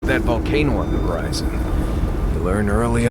That volcano on the horizon. You learn early.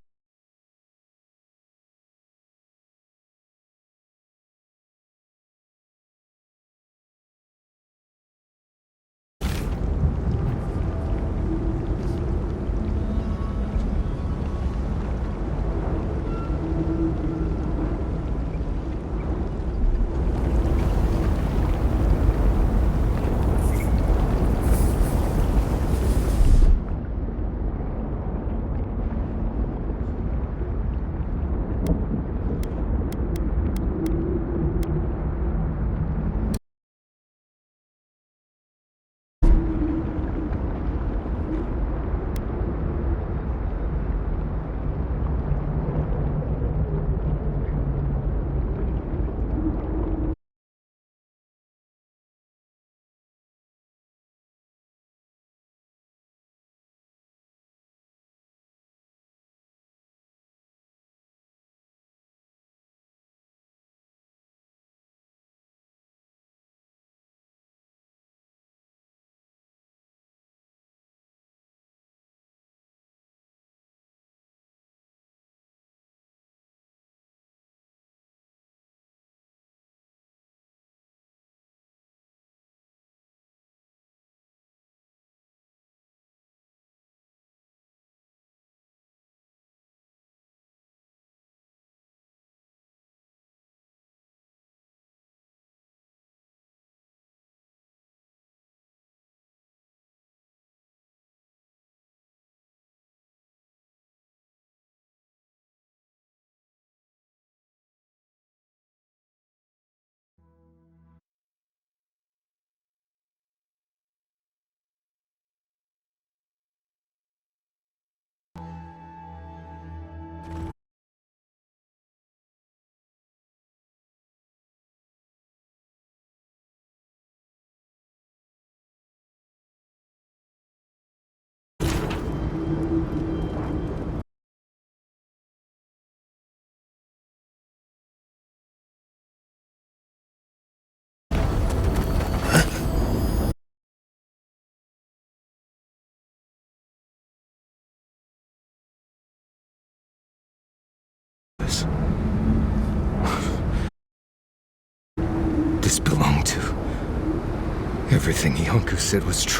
This belonged to... Everything Yonku said was true.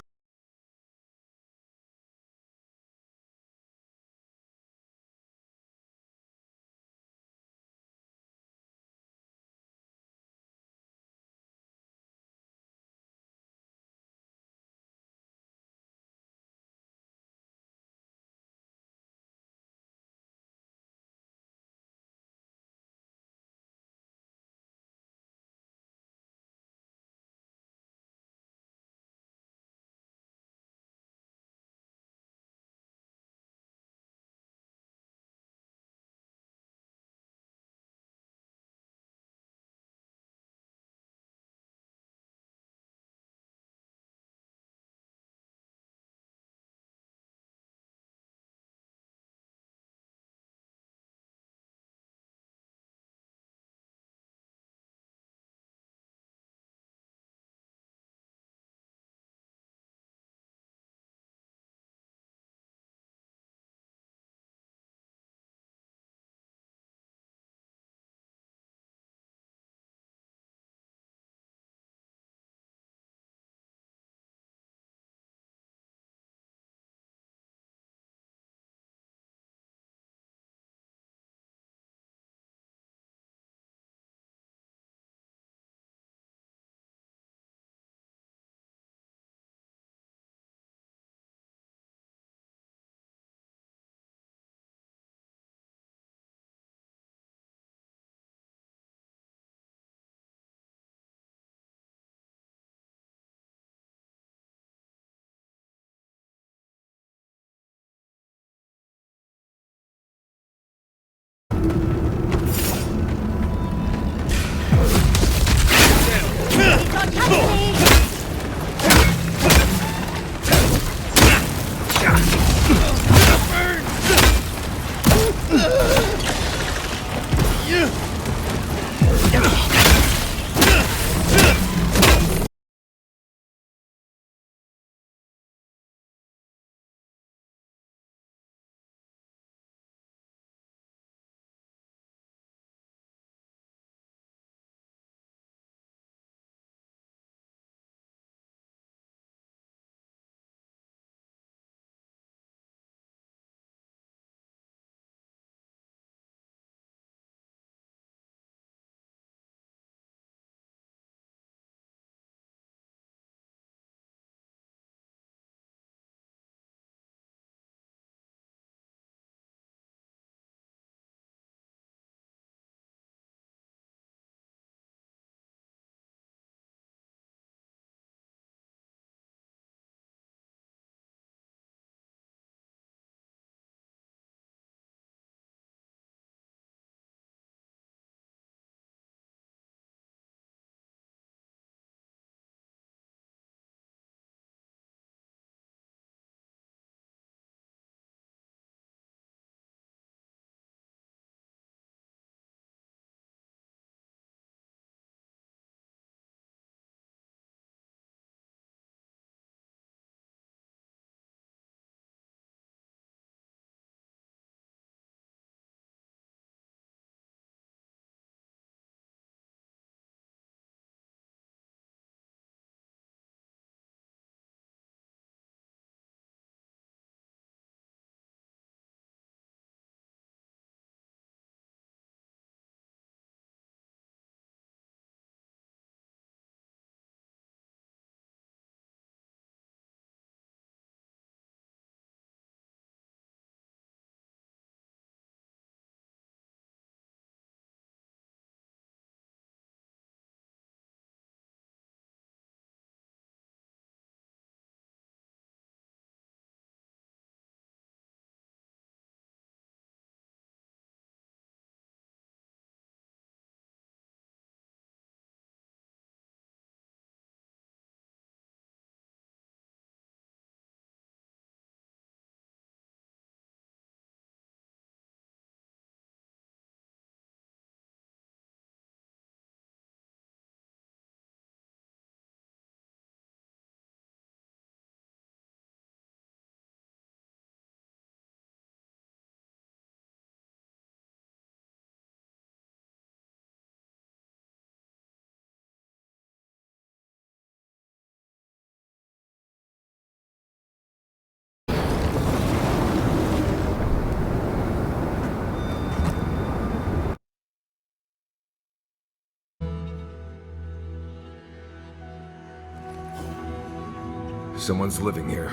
Someone's living here.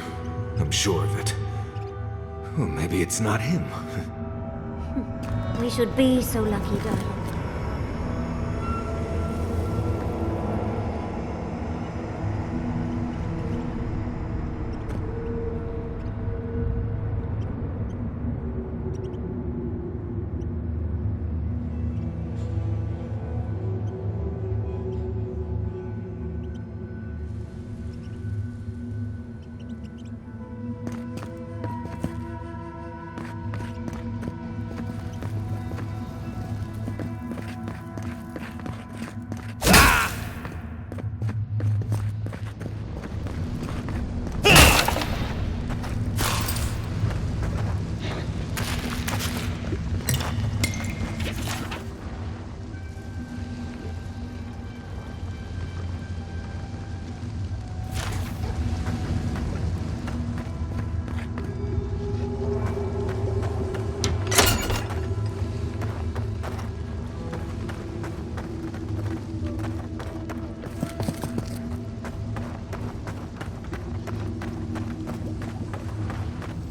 I'm sure of it. Well, maybe it's not him. We should be so lucky, darling.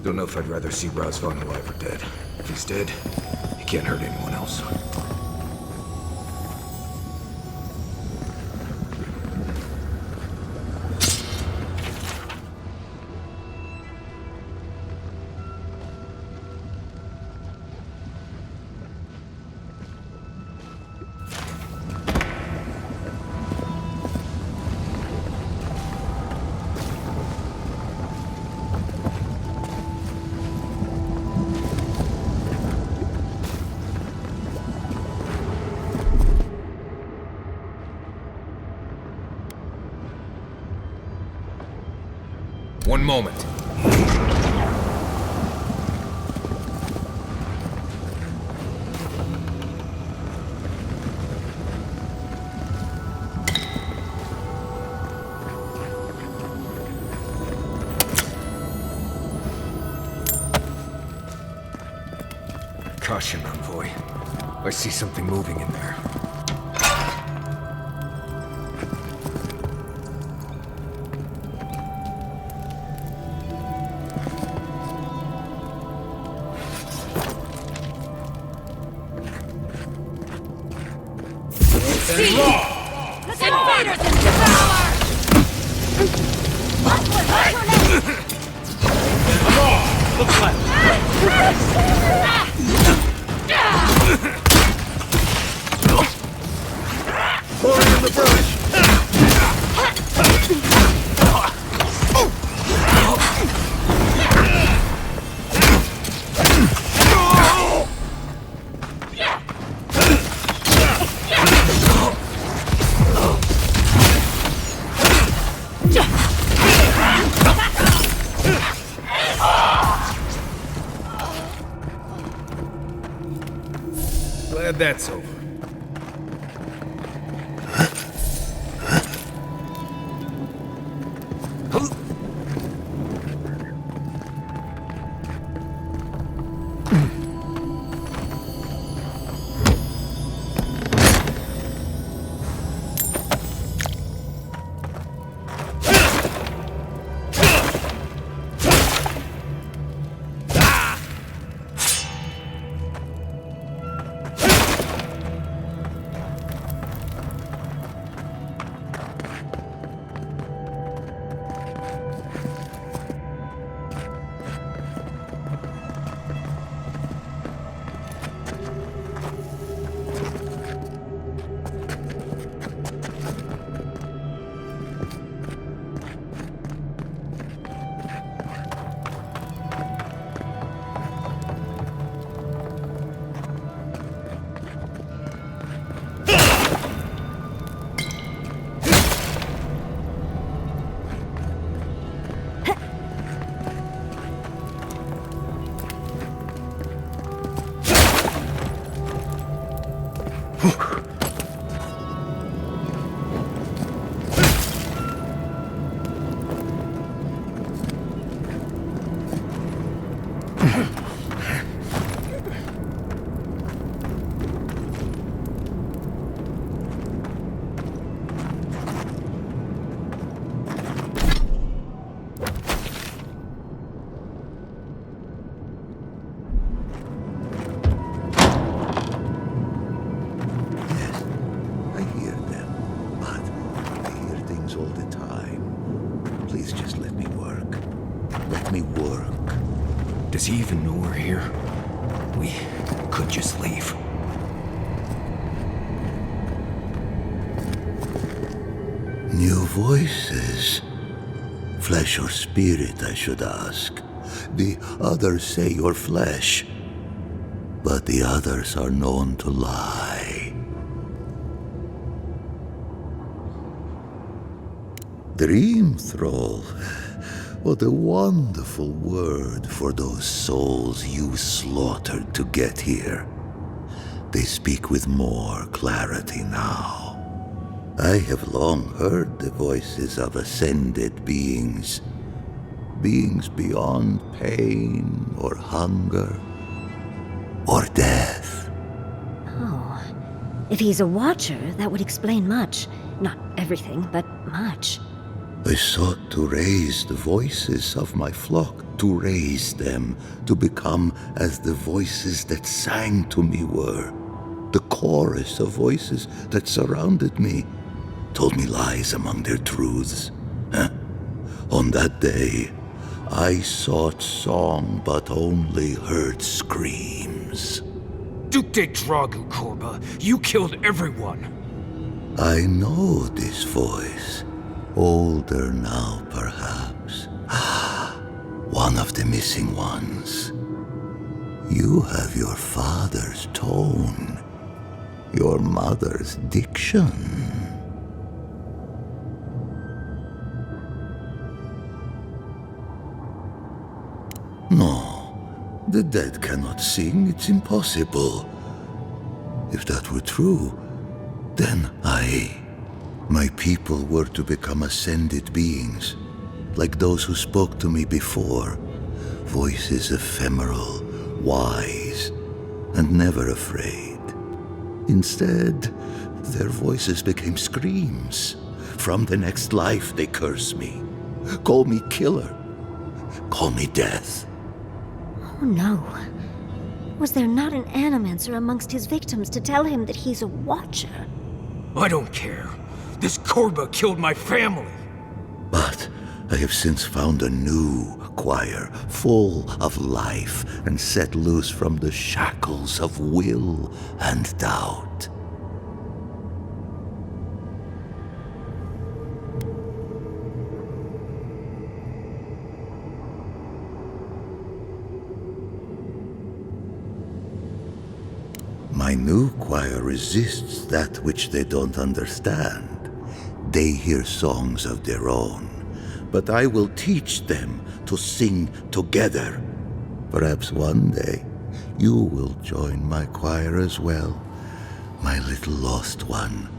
Don't know if I'd rather see Razvan alive or dead. If he's dead, he can't hurt anyone else. One moment. Caution, Envoy. I see something moving in there. Invaders in devour! Look left! Fire in the brush! Glad that's over. Please just let me work. Let me work. Does he even know we're here? We could just leave. New voices. Flesh or spirit, I should ask. The others say you're flesh, but the others are known to lie. Dream thrall. What a wonderful word for those souls you slaughtered to get here. They speak with more clarity now. I have long heard the voices of ascended beings. Beings beyond pain or hunger or death. Oh. If he's a watcher, that would explain much. Not everything, but much. I sought to raise the voices of my flock, to raise them, to become as the voices that sang to me were. The chorus of voices that surrounded me told me lies among their truths. On that day, I sought song but only heard screams. Duke de Dragu, Korba, you killed everyone. I know this voice. Older now, perhaps. One of the missing ones. You have your father's tone, your mother's diction. No, the dead cannot sing. It's impossible. If that were true, then my people were to become ascended beings, like those who spoke to me before. Voices ephemeral, wise, and never afraid. Instead, their voices became screams. From the next life, they curse me. Call me killer. Call me death. Oh no. Was there not an animancer amongst his victims to tell him that he's a watcher? I don't care. This Korba killed my family. But I have since found a new choir, full of life and set loose from the shackles of will and doubt. My new choir resists that which they don't understand. They hear songs of their own, but I will teach them to sing together. Perhaps one day you will join my choir as well, my little lost one.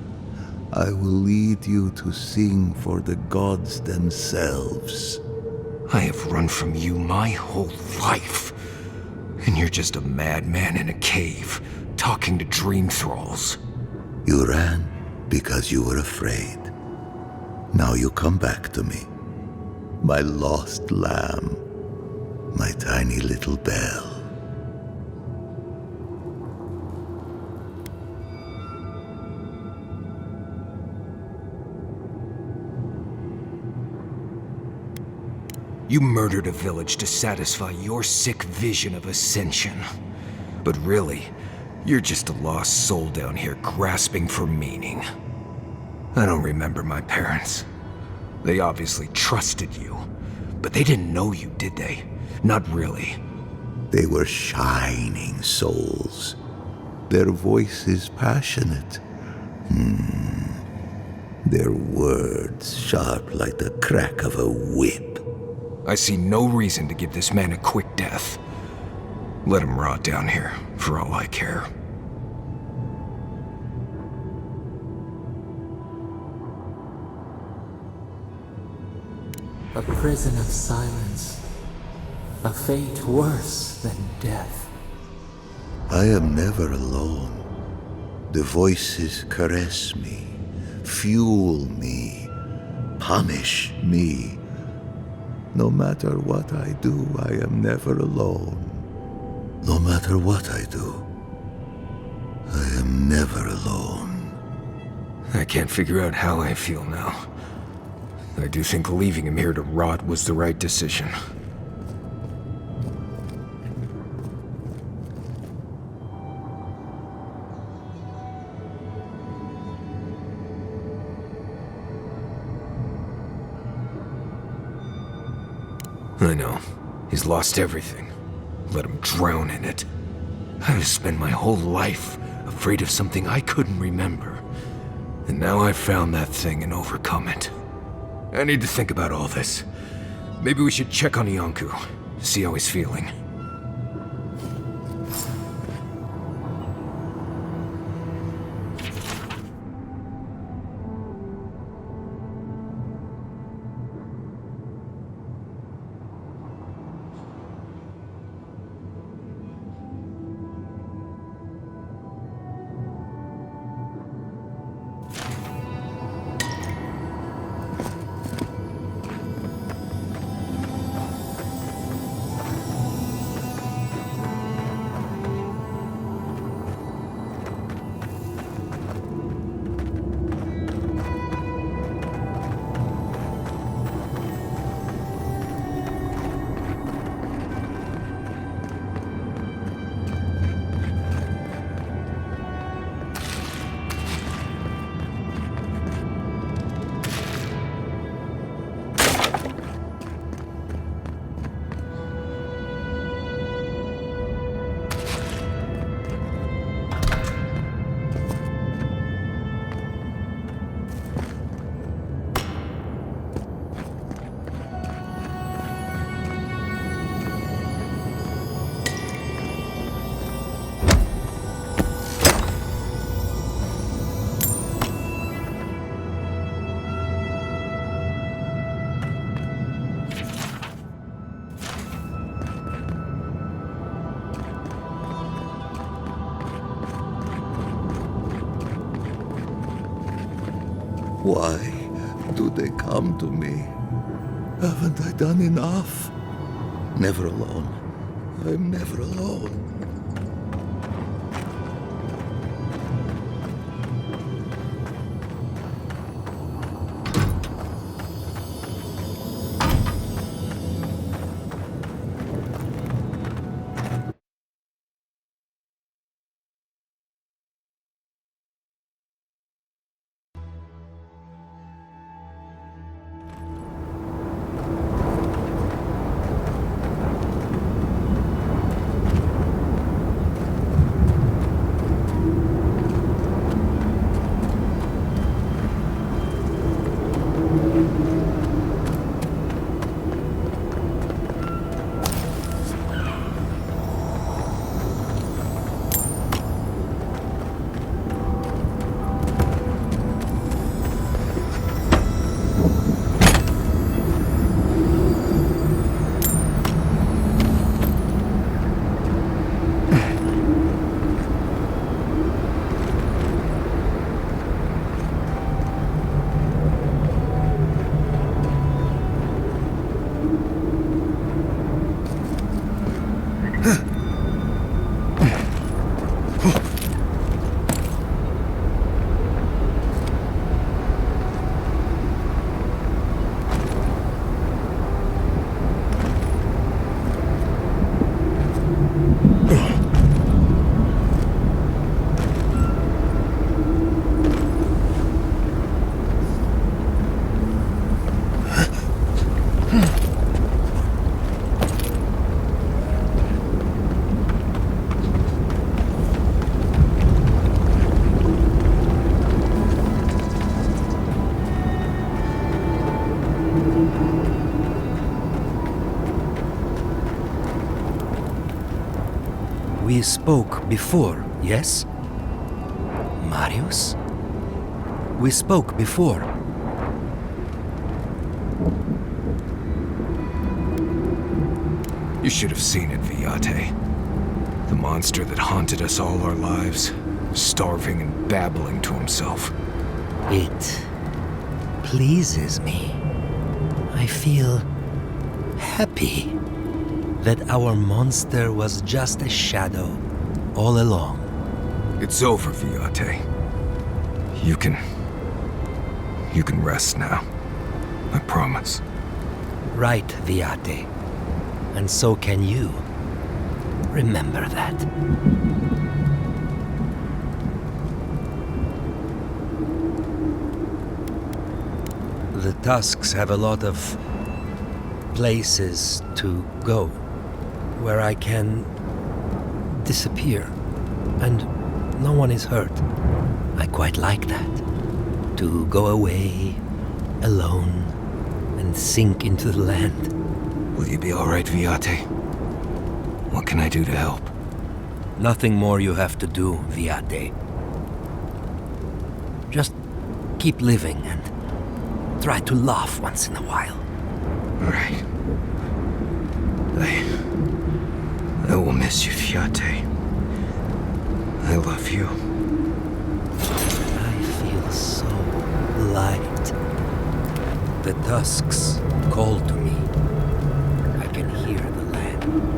I will lead you to sing for the gods themselves. I have run from you my whole life. And you're just a madman in a cave, talking to dream thralls. You ran because you were afraid. Now you come back to me. My lost lamb. My tiny little bell. You murdered a village to satisfy your sick vision of ascension. But really, you're just a lost soul down here grasping for meaning. I don't remember my parents. They obviously trusted you, but they didn't know you, did they? Not really. They were shining souls. Their voices passionate. Their words sharp like the crack of a whip. I see no reason to give this man a quick death. Let him rot down here, for all I care. A prison of silence. A fate worse than death. I am never alone. The voices caress me, fuel me, punish me. No matter what I do, I am never alone. No matter what I do, I am never alone. I can't figure out how I feel now. I do think leaving him here to rot was the right decision. I know. He's lost everything. Let him drown in it. I've spent my whole life afraid of something I couldn't remember. And now I've found that thing and overcome it. I need to think about all this. Maybe we should check on Iancu, see how he's feeling. Why do they come to me? Haven't I done enough? Never alone. I'm never alone. We spoke before, yes? Marius? We spoke before. You should have seen it, Viate. The monster that haunted us all our lives, starving and babbling to himself. It pleases me. I feel happy that our monster was just a shadow all along. It's over, You can rest now. I promise. Right, Viate. And so can you. Remember that. The Tusks have a lot of places to go where I can disappear and no one is hurt. I quite like that. To go away alone and sink into the land. Will you be alright, Viate? What can I do to help? Nothing more you have to do, Viate. Just keep living and try to laugh once in a while. Right. I will miss you, Viate. I love you. I feel so light. The Tusks call to me. I can hear the land.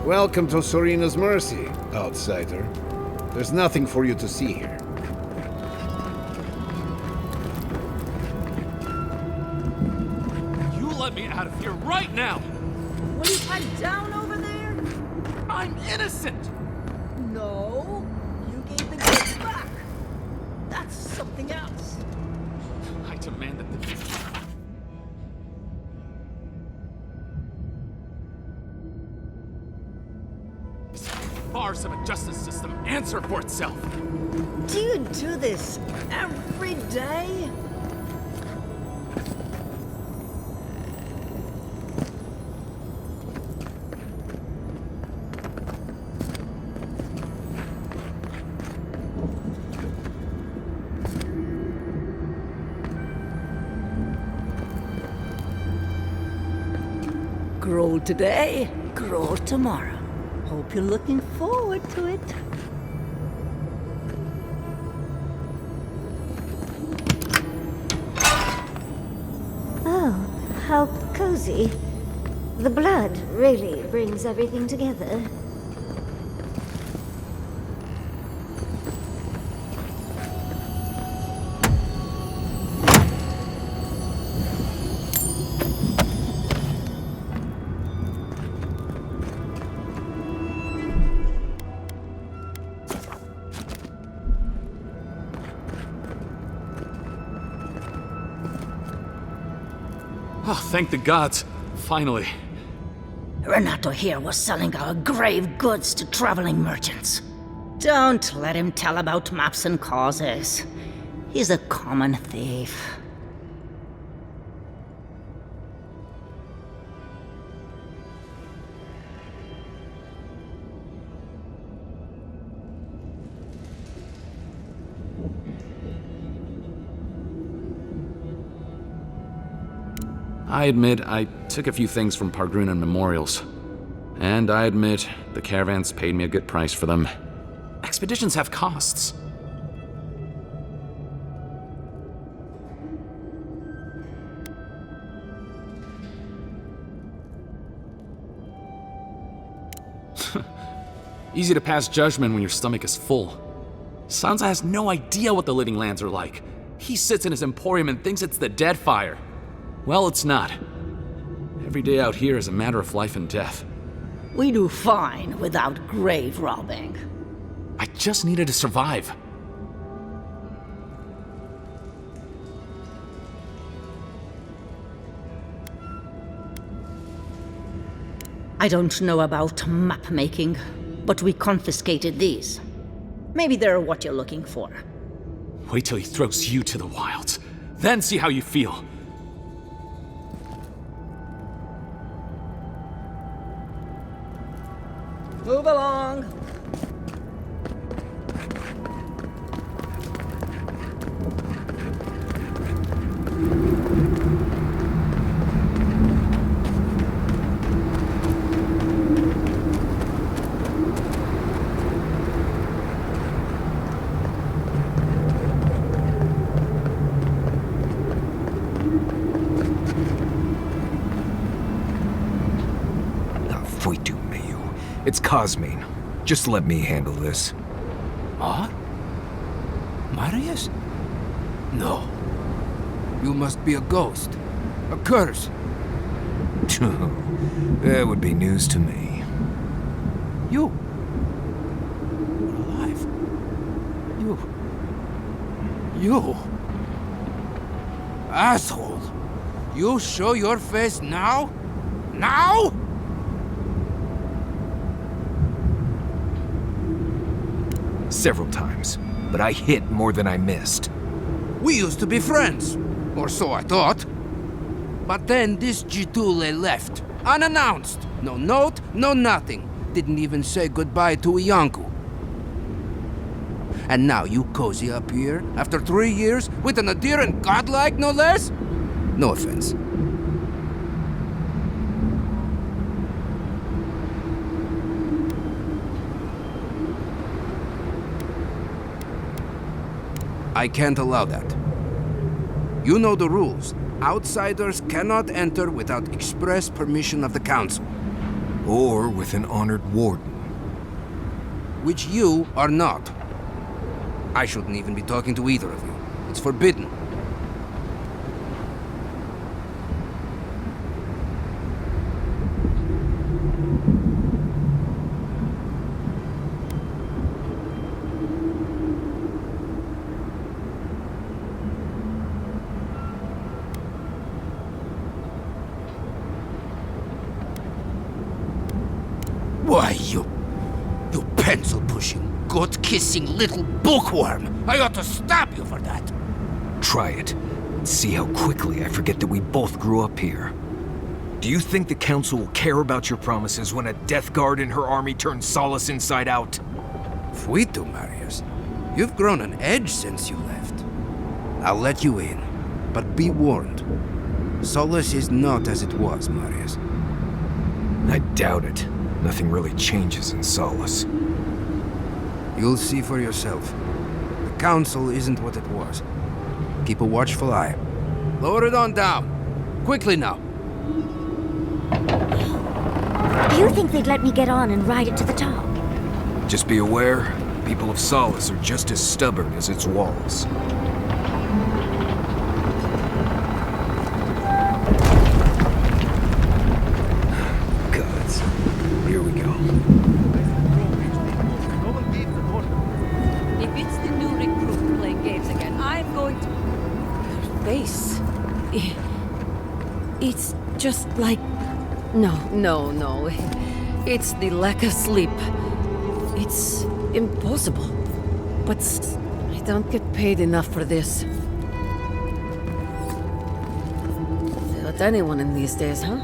Welcome to Sorina's Mercy, outsider. There's nothing for you to see here. let me out of here right now! Will you pipe down over there? I'm innocent! No. You gave the goods back. That's something else. I demand that the... This farce of a justice system answer for itself! Do you do this every day? Grow today, grow tomorrow. Hope you're looking forward to it. Oh, how cozy. The blood really brings everything together. Oh, thank the gods. Finally. Renato here was selling our grave goods to traveling merchants. Don't let him tell about maps and causes. He's a common thief. I admit I took a few things from Pargrunan memorials. And I admit the caravans paid me a good price for them. Expeditions have costs. Easy to pass judgment when your stomach is full. Sansa has no idea what the living lands are like. He sits in his emporium and thinks it's the Deadfire. Well, it's not. Every day out here is a matter of life and death. We do fine without grave robbing. I just needed to survive. I don't know about map making, but we confiscated these. Maybe they're what you're looking for. Wait till he throws you to the wilds. Then see how you feel. Move along. It's Cosmine. Just let me handle this. Huh? Marius? No. You must be a ghost. A curse. That would be news to me. You're alive. You... Asshole! You show your face now? Now? Several times, but I hit more than I missed. We used to be friends, or so I thought. But then this Jitule left, unannounced. No note, no nothing. Didn't even say goodbye to Iancu. And now you cozy up here, after 3 years, with an adherent godlike, no less? No offense. I can't allow that. You know the rules. Outsiders cannot enter without express permission of the council. Or with an honored warden. Which you are not. I shouldn't even be talking to either of you. It's forbidden. Why, you pencil-pushing, goat-kissing little bookworm! I ought to stab you for that! Try it. See how quickly I forget that we both grew up here. Do you think the Council will care about your promises when a Death Guard and her army turns Solace inside out? Fuito, Marius. You've grown an edge since you left. I'll let you in, but be warned. Solace is not as it was, Marius. I doubt it. Nothing really changes in Solace. You'll see for yourself. The Council isn't what it was. Keep a watchful eye. Lower it on down. Quickly now. Do you think they'd let me get on and ride it to the top? Just be aware, people of Solace are just as stubborn as its walls. Gods. Here we go. If it's the new recruit playing games again, I'm going to... Your face... It's just like... No. It's the lack of sleep. It's impossible. But I don't get paid enough for this. Not anyone in these days, huh?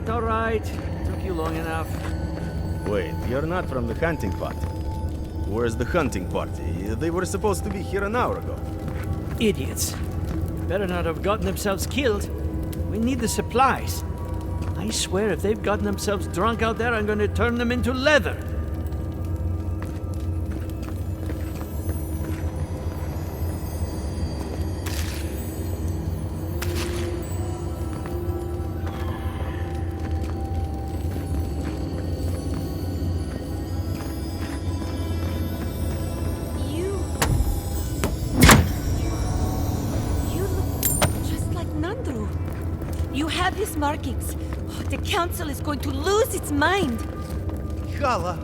All right. Took you long enough. Wait, you're not from the hunting party. Where's the hunting party? They were supposed to be here an hour ago. Idiots. Better not have gotten themselves killed. We need the supplies. I swear if they've gotten themselves drunk out there, I'm going to turn them into leather. Markings. Oh, the Council is going to lose its mind. Mihala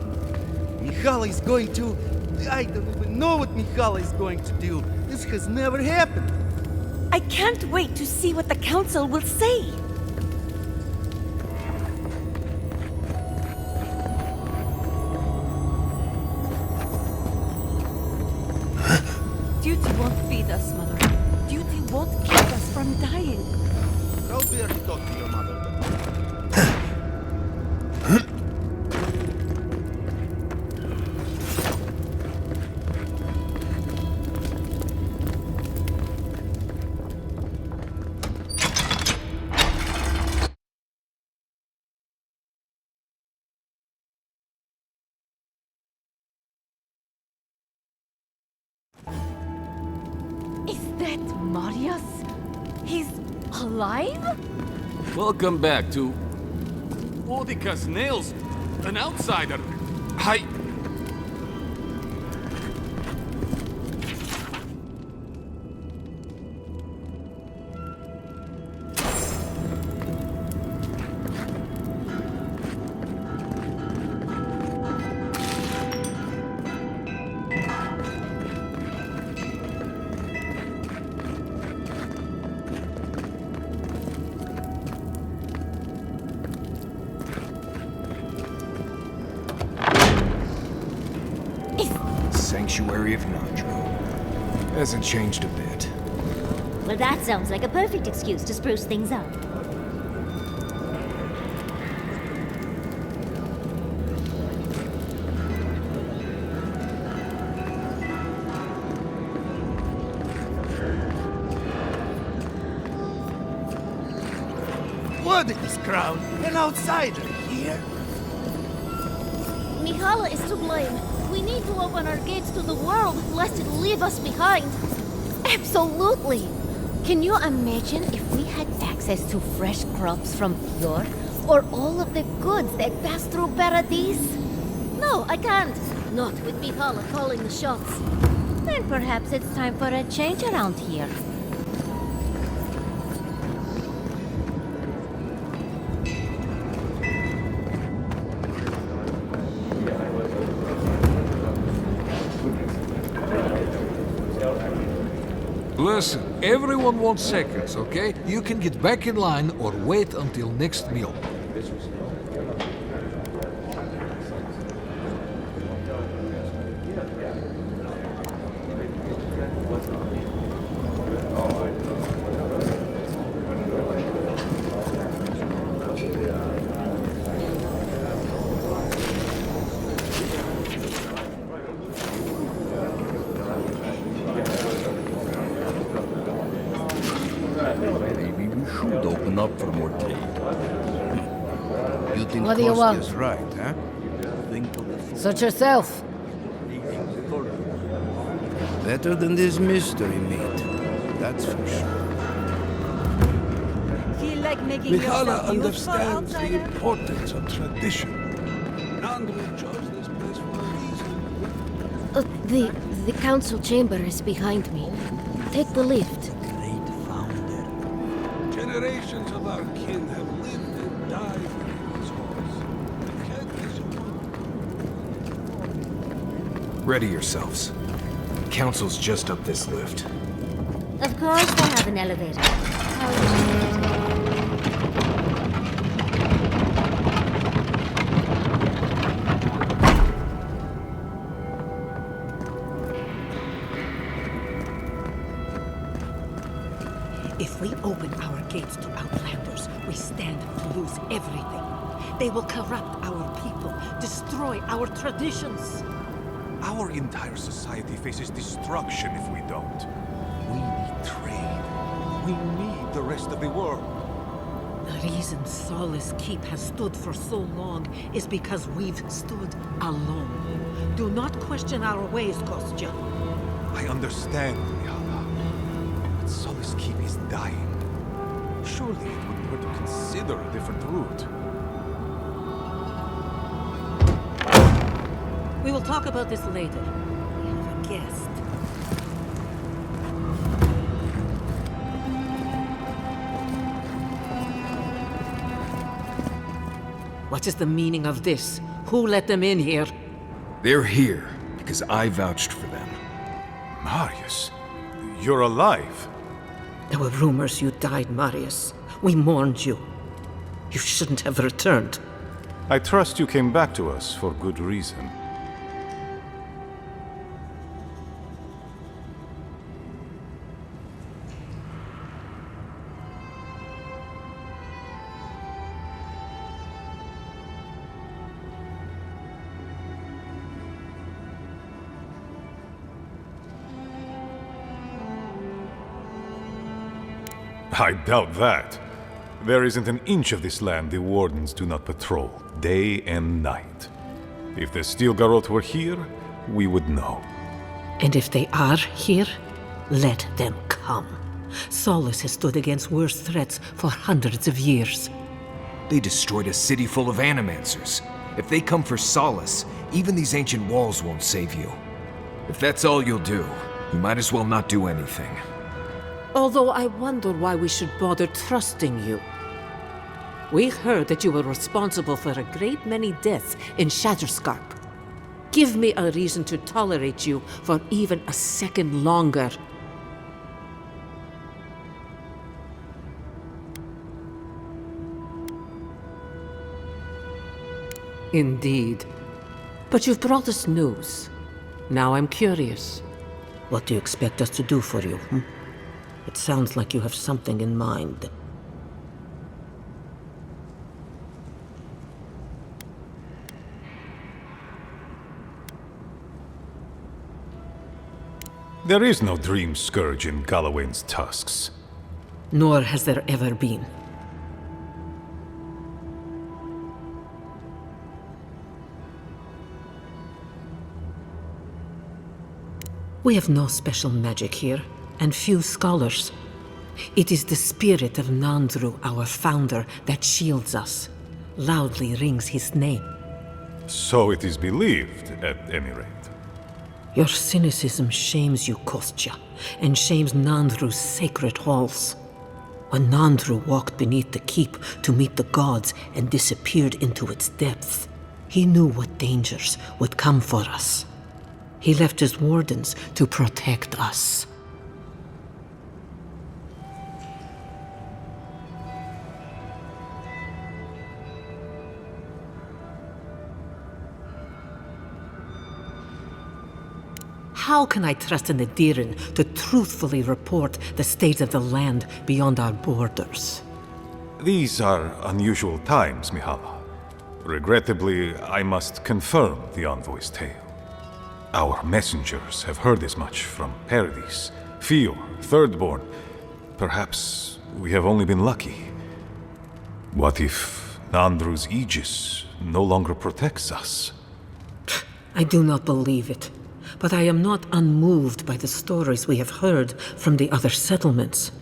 is going to... I don't even know what Mihala is going to do. This has never happened. I can't wait to see what the Council will say. Duty won't feed us, Mother. Duty won't keep us from dying. How dare you talk to your mother? that Marius? He's alive? Welcome back to... Odica's nails! An outsider! Sanctuary of Nadra. Hasn't changed a bit. Well, that sounds like a perfect excuse to spruce things up. What is Crown? An outsider here? Mihala is to blame. We need to open our gates to the world, lest it leave us behind. Absolutely! Can you imagine if we had access to fresh crops from Fjord, or all of the goods that pass through Paradise? No, I can't. Not with Mihala calling the shots. Then perhaps it's time for a change around here. Listen, everyone wants seconds, okay? You can get back in line or wait until next meal. Up for more trade. You think What do you want? is right, huh? Suit yourself. Better than this mystery meat. That's for sure. Feel like making Mihala yourself useful, understands the outsider? importance of tradition. And we chose this place for a reason. The council chamber is behind me. Take the lift. Generations of our kin have lived and died in these halls. We can't be so... Ready yourselves. Council's just up this lift. Of course they have an elevator. How would you get it? If we open our gates to outlanders, we stand to lose everything. They will corrupt our people, destroy our traditions. Our entire society faces destruction if we don't. We need trade. We need the rest of the world. The reason Solace Keep has stood for so long is because we've stood alone. Do not question our ways, Kostya. I understand, Mihala. But Solace Keep is dying. Surely it would hurt to consider a different route. We will talk about this later. We have a guest. What is the meaning of this? Who let them in here? They're here because I vouched for them. Marius, you're alive. There were rumors you died, Marius. We mourned you. You shouldn't have returned. I trust you came back to us for good reason. I doubt that. There isn't an inch of this land the Wardens do not patrol, day and night. If the Steel Garrote were here, we would know. And if they are here, Let them come. Solace has stood against worse threats for hundreds of years. They destroyed a city full of animancers. If they come for Solace, even these ancient walls won't save you. If that's all you'll do, you might as well not do anything. Although I wonder why we should bother trusting you. We heard that you were responsible for a great many deaths in Scatterscape. Give me a reason to tolerate you for even a second longer. Indeed. But you've brought us news. Now I'm curious. What do you expect us to do for you? It sounds like you have something in mind. There is no Dreamscourge in Galawain's tusks. Nor has there ever been. We have no special magic here, and few scholars. It is the spirit of Nandru, our founder, that shields us. Loudly rings his name. So it is believed, at any rate. Your cynicism shames you, Kostya, and shames Nandru's sacred halls. When Nandru walked beneath the keep to meet the gods and disappeared into its depths, he knew what dangers would come for us. He left his wardens to protect us. How can I trust an Adiran to truthfully report the state of the land beyond our borders? These are unusual times, Mihala. Regrettably, I must confirm the envoy's tale. Our messengers have heard as much from Paradis, Fior, Thirdborn. Perhaps we have only been lucky. What if Nandru's aegis no longer protects us? I do not believe it. But I am not unmoved by the stories we have heard from the other settlements.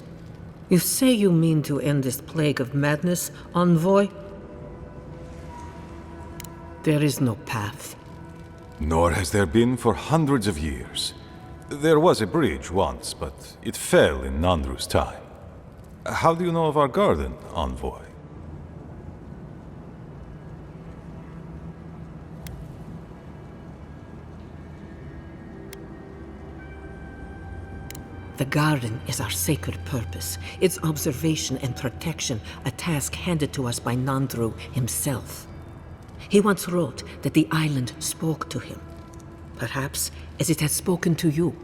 You say you mean to end this plague of madness, envoy? There is no path. Nor has there been for hundreds of years. There was a bridge once, but it fell in Nandru's time. How do you know of our garden, envoy? The garden is our sacred purpose, its observation and protection a task handed to us by Nandru himself. He once wrote that the island spoke to him, perhaps as it has spoken to you.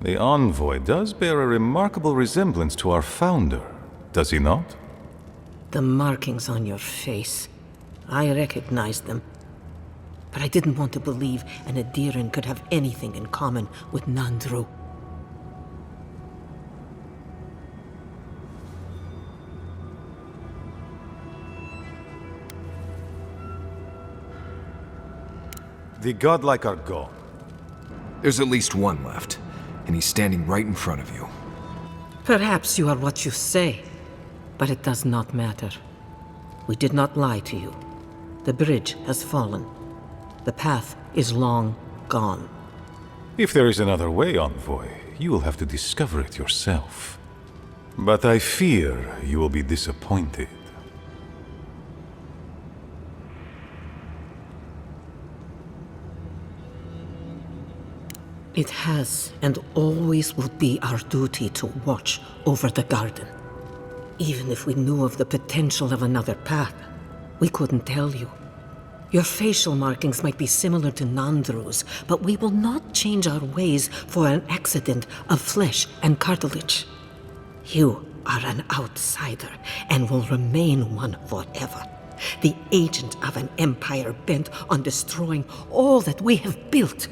The envoy does bear a remarkable resemblance to our founder, does he not? The markings on your face, I recognized them. But I didn't want to believe an Adiran could have anything in common with Nandru. The godlike are gone. There's at least one left, and he's standing right in front of you. Perhaps you are what you say, but it does not matter. We did not lie to you. The bridge has fallen. The path is long gone. If there is another way, envoy, you will have to discover it yourself. But I fear you will be disappointed. It has and always will be our duty to watch over the garden. Even if we knew of the potential of another path, we couldn't tell you. Your facial markings might be similar to Nandru's, but we will not change our ways for an accident of flesh and cartilage. You are an outsider and will remain one forever. The agent of an empire bent on destroying all that we have built.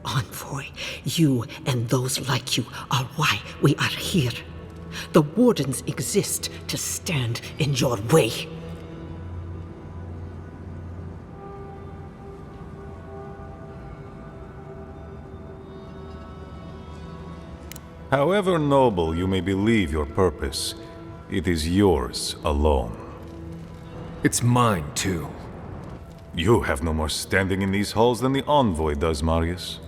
Envoy, you and those like you are why we are here. The Wardens exist to stand in your way. However noble you may believe your purpose, it is yours alone. It's mine, too. You have no more standing in these halls than the envoy does, Marius.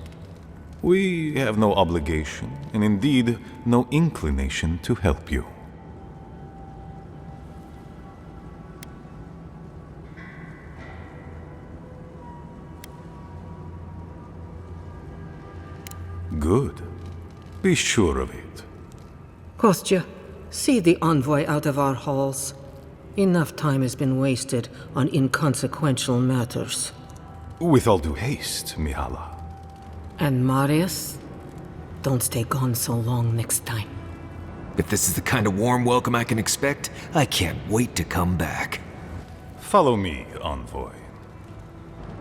We have no obligation, and indeed, no inclination to help you. Good. Be sure of it. Kostya, see the envoy out of our halls. Enough time has been wasted on inconsequential matters. With all due haste, Mihala. And Marius, don't stay gone so long next time. If this is the kind of warm welcome I can expect, I can't wait to come back. Follow me, envoy.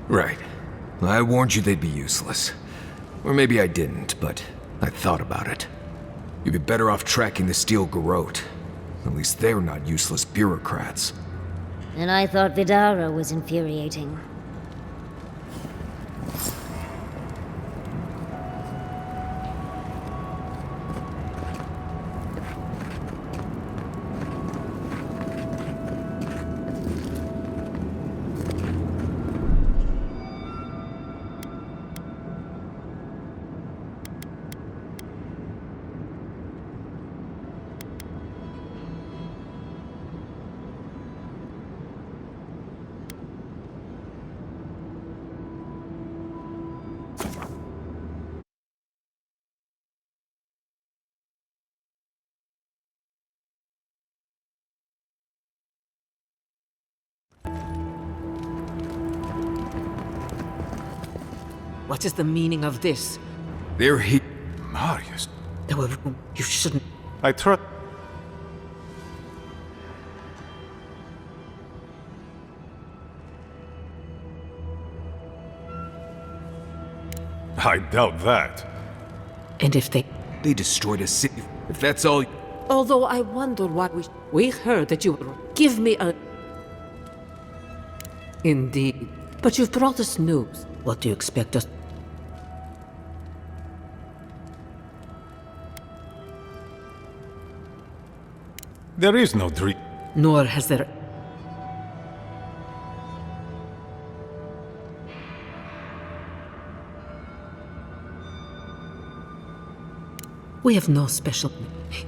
Right. I warned you they'd be useless. Or maybe I didn't, but I thought about it. You'd be better off tracking the Steel Garrote. At least they're not useless bureaucrats. And I thought Vidara was infuriating. What is the meaning of this? They're here. Marius. There were... You shouldn't... I trust... I doubt that. And if they... They destroyed a city. If that's all... Although I wonder why we heard that you give me a... Indeed. But you've brought us news. What do you expect us... There is no dream. Nor has there... We have no special...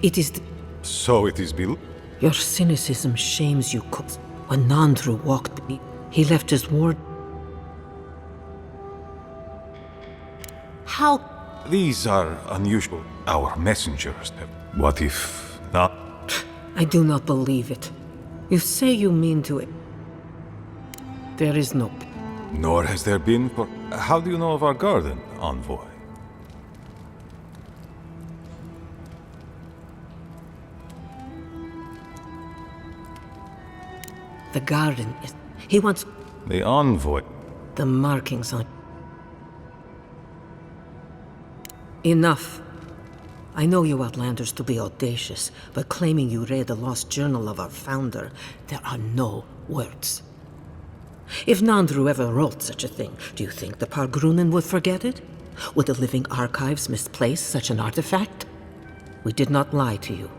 It is... So it is Bill? Your cynicism shames you, Cooks. When Nandru walked me, he left his ward... How... These are unusual. Our messengers. What if not? I do not believe it. You say you mean to it. There is no... Nor has there been for... How do you know of our garden, envoy? The garden is... He wants... The envoy... The markings on... Enough. I know you outlanders to be audacious, but claiming you read the lost journal of our founder, there are no words. If Nandru ever wrote such a thing, do you think the Pargrunen would forget it? Would the living archives misplace such an artifact? We did not lie to you.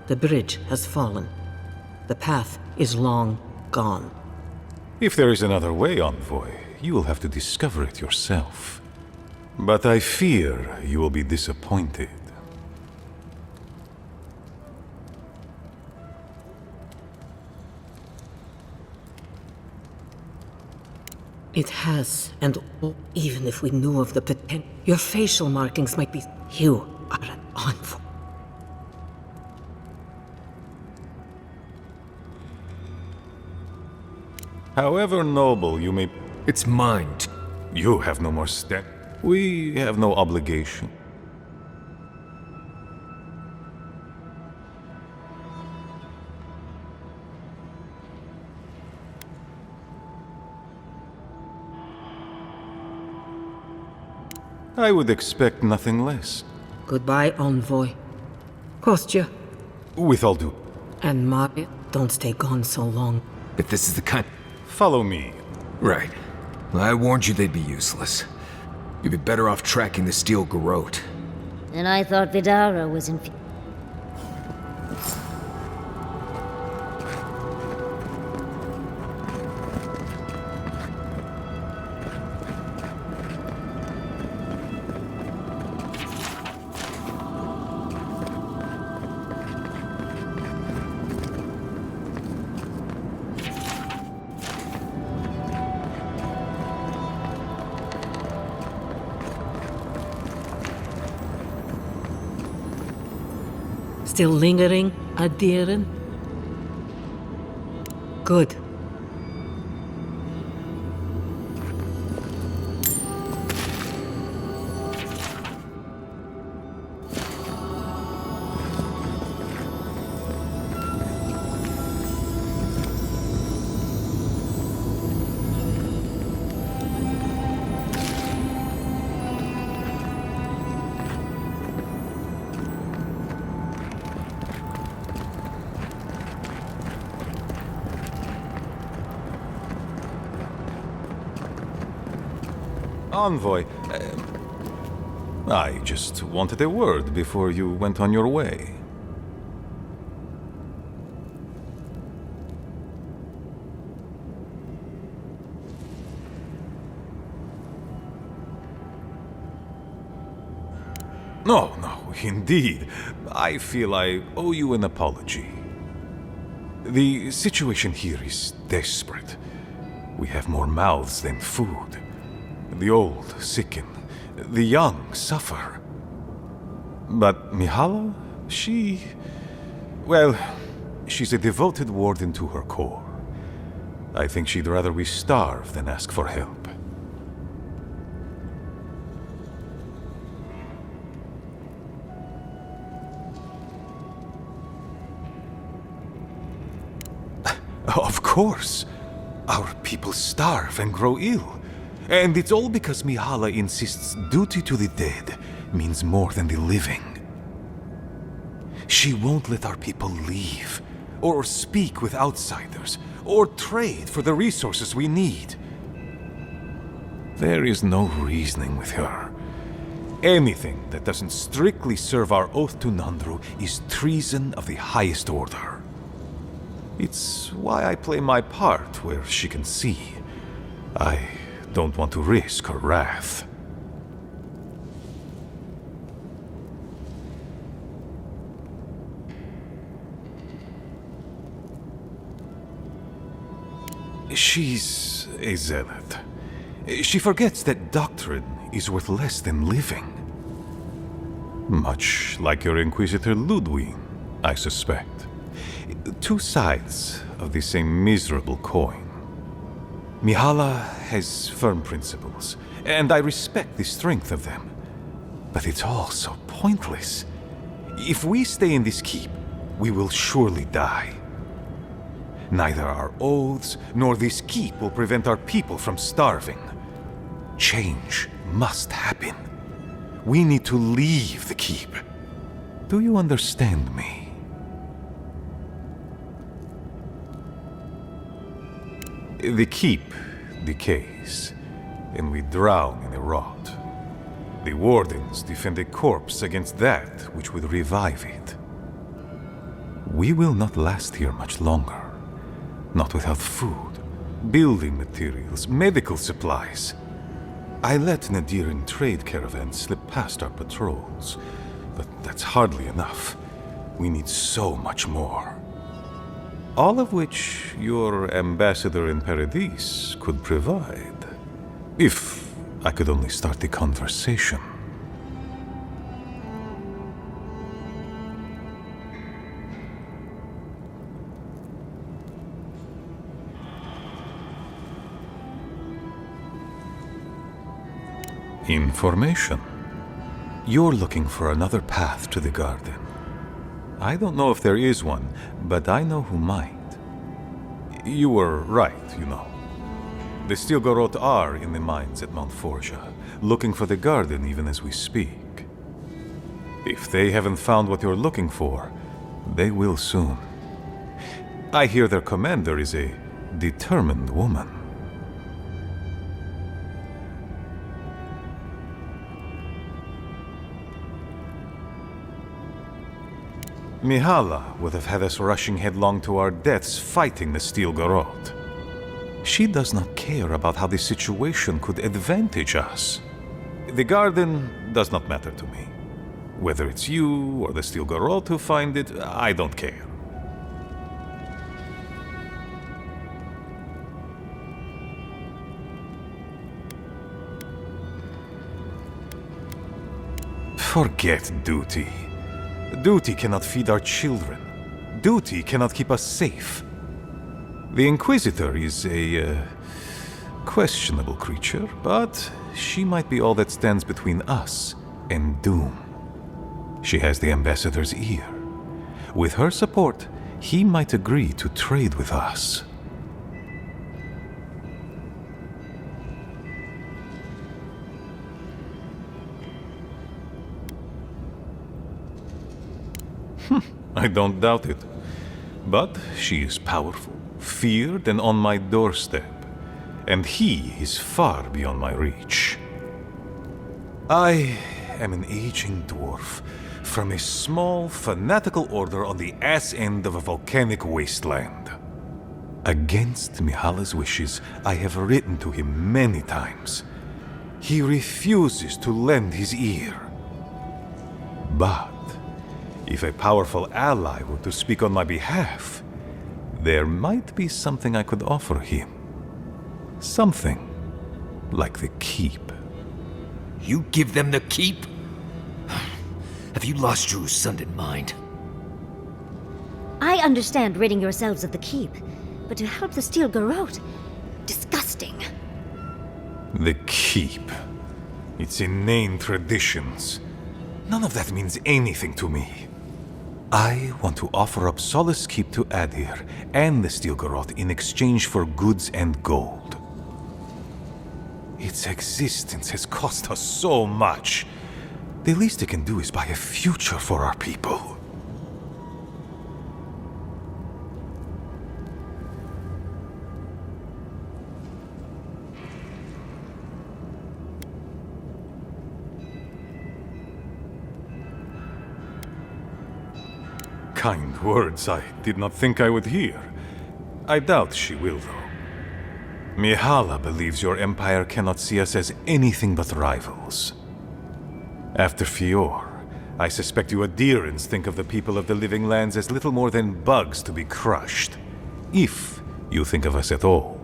The bridge has fallen. The path is long gone. If there is another way, envoy, you will have to discover it yourself. But I fear you will be disappointed. It has, and even if we knew of the potential, your facial markings might be... You are an envoy. However noble you may... It's mine. You have no more step. We have no obligation. I would expect nothing less. Goodbye, envoy. Kostya. With all due... And Marius, don't stay gone so long. If this is the kind... Follow me. Right. I warned you they'd be useless. You'd be better off tracking the Steel Garrote. And I thought Vidara was in... Still lingering, Adiren? Good. Envoy, I just wanted a word before you went on your way. No, indeed. I feel I owe you an apology. The situation here is desperate. We have more mouths than food. The old sicken, the young suffer. But Mihala, she's a devoted warden to her core. I think she'd rather we starve than ask for help. Of course. Our people starve and grow ill. And it's all because Mihala insists duty to the dead means more than the living. She won't let our people leave, or speak with outsiders, or trade for the resources we need. There is no reasoning with her. Anything that doesn't strictly serve our oath to Nandru is treason of the highest order. It's why I play my part where she can see. I don't want to risk her wrath. She's a zealot. She forgets that doctrine is worth less than living. Much like your Inquisitor Ludwig, I suspect. Two sides of the same miserable coin. Mihala has firm principles, and I respect the strength of them. But it's all so pointless. If we stay in this keep, we will surely die. Neither our oaths nor this keep will prevent our people from starving. Change must happen. We need to leave the keep. Do you understand me? The keep decays, and we drown in a rot. The wardens defend a corpse against that which would revive it. We will not last here much longer. Not without food, building materials, medical supplies. I let Nadiran trade caravans slip past our patrols, but that's hardly enough. We need so much more. All of which your ambassador in Paradis could provide. If I could only start the conversation. Information. You're looking for another path to the garden. I don't know if there is one, but I know who might. You were right, you know. The Stilgarot are in the mines at Mount Forja, looking for the garden even as we speak. If they haven't found what you're looking for, they will soon. I hear their commander is a determined woman. Mihala would have had us rushing headlong to our deaths fighting the Steel Garrote. She does not care about how the situation could advantage us. The garden does not matter to me. Whether it's you or the Steel Garrote who find it, I don't care. Forget duty. Duty cannot feed our children. Duty cannot keep us safe. The Inquisitor is a questionable creature, but she might be all that stands between us and doom. She has the Ambassador's ear. With her support, he might agree to trade with us. I don't doubt it. But she is powerful, feared, and on my doorstep. And he is far beyond my reach. I am an aging dwarf from a small, fanatical order on the ass end of a volcanic wasteland. Against Mihala's wishes, I have written to him many times. He refuses to lend his ear. But if a powerful ally were to speak on my behalf, there might be something I could offer him. Something like the keep. You give them the keep? Have you lost your Sundan mind? I understand ridding yourselves of the keep, but to help the Steel Garrote? Disgusting. The keep. Its inane traditions. None of that means anything to me. I want to offer up Solace Keep to Adra and the Steel Garrote in exchange for goods and gold. Its existence has cost us so much. The least it can do is buy a future for our people. Kind words I did not think I would hear. I doubt she will, though. Mihala believes your empire cannot see us as anything but rivals. After Fior, I suspect you Adirans think of the people of the Living Lands as little more than bugs to be crushed. If you think of us at all.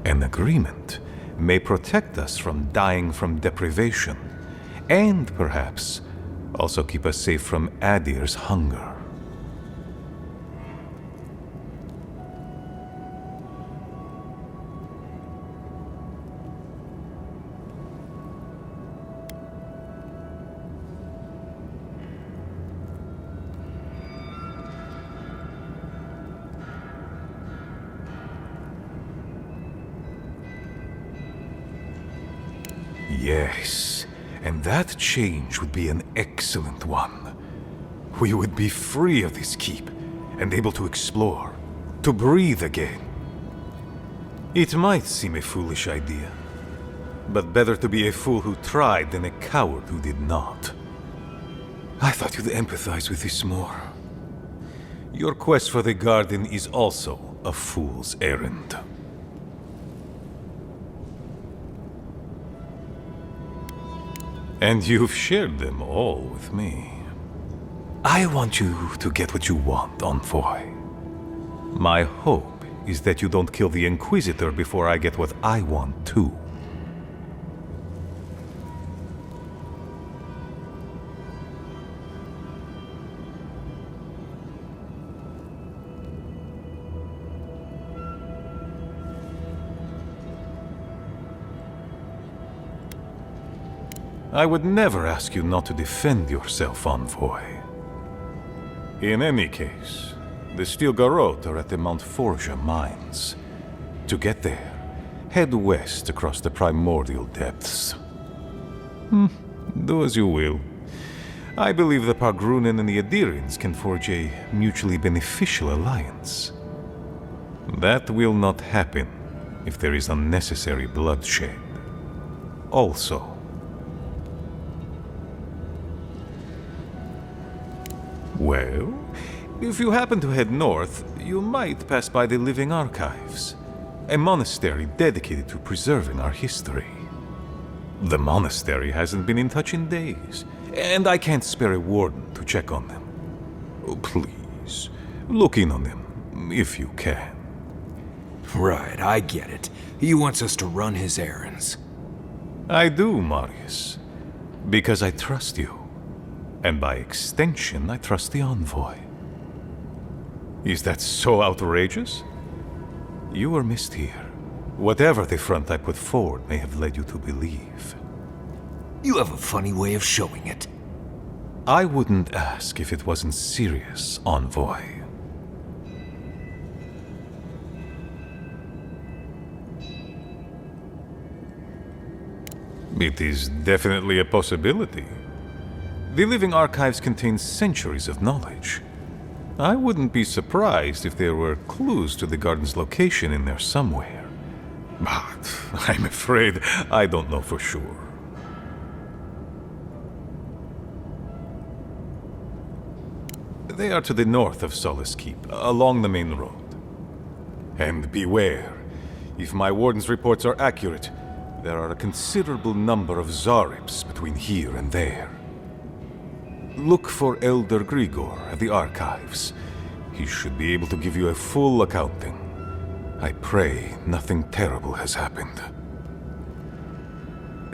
An agreement may protect us from dying from deprivation, and perhaps also keep us safe from Adir's hunger. Yes, and that change would be an excellent one. We would be free of this keep, and able to explore, to breathe again. It might seem a foolish idea, but better to be a fool who tried than a coward who did not. I thought you'd empathize with this more. Your quest for the garden is also a fool's errand. And you've shared them all with me. I want you to get what you want, Envoy. My hope is that you don't kill the Inquisitor before I get what I want too. I would never ask you not to defend yourself, Envoy. In any case, the Steel Garrote are at the Mount Forja mines. To get there, head west across the primordial depths. Do as you will. I believe the Pargrunen and the Adirans can forge a mutually beneficial alliance. That will not happen if there is unnecessary bloodshed. Also, Well, if you happen to head north, you might pass by the Living Archives, a monastery dedicated to preserving our history. The monastery hasn't been in touch in days, and I can't spare a warden to check on them. Oh, please, look in on them, if you can. Right, I get it. He wants us to run his errands. I do, Marius. Because I trust you. And by extension, I trust the envoy. Is that so outrageous? You were missed here. Whatever the front I put forward may have led you to believe. You have a funny way of showing it. I wouldn't ask if it wasn't serious, envoy. It is definitely a possibility. The Living Archives contain centuries of knowledge. I wouldn't be surprised if there were clues to the garden's location in there somewhere. But I'm afraid I don't know for sure. They are to the north of Solace Keep, along the main road. And beware, if my warden's reports are accurate, there are a considerable number of Zarips between here and there. Look for Elder Grigor at the Archives. He should be able to give you a full accounting. I pray nothing terrible has happened.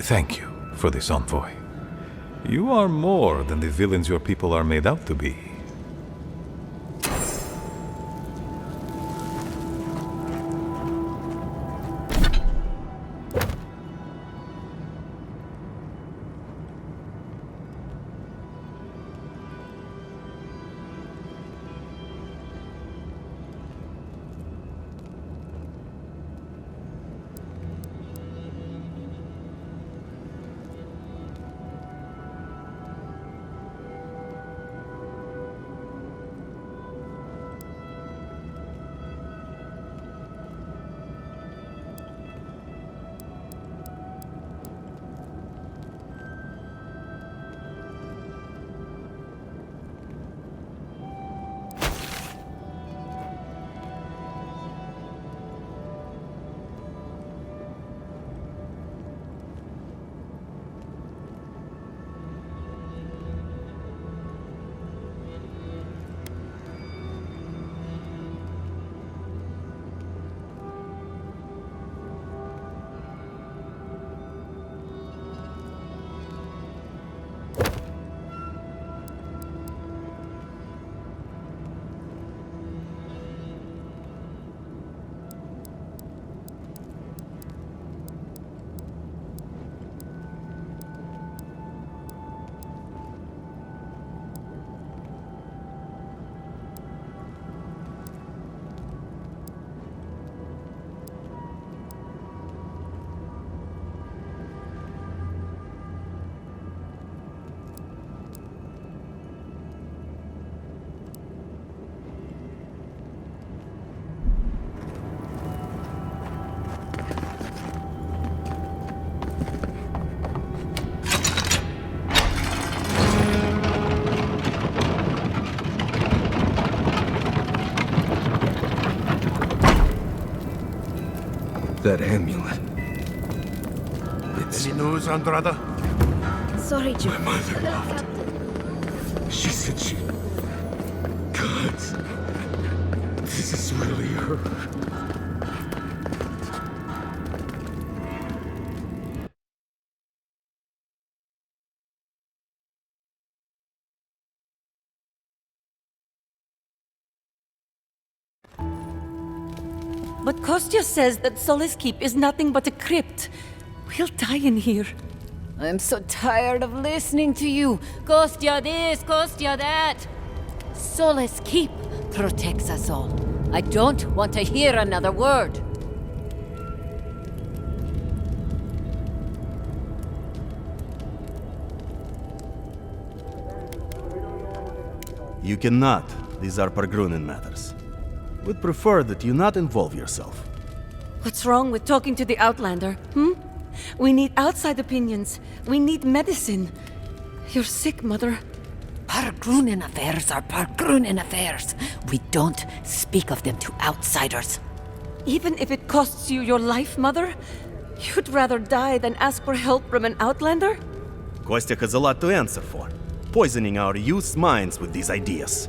Thank you for this, envoy. You are more than the villains your people are made out to be. That amulet. Any news, Andrada? Sorry, Joe. My mother loved. She said she... God, this is really her. But Kostya says that Solace Keep is nothing but a crypt. We'll die in here. I'm so tired of listening to you. Kostya this, Kostya that. Solace Keep protects us all. I don't want to hear another word. You cannot. These are Pargrunin matters. Would prefer that you not involve yourself. What's wrong with talking to the Outlander, We need outside opinions. We need medicine. You're sick, Mother. Pargrunen affairs are Pargrunen affairs. We don't speak of them to outsiders. Even if it costs you your life, Mother? You'd rather die than ask for help from an outlander? Kostya has a lot to answer for, poisoning our youth's minds with these ideas.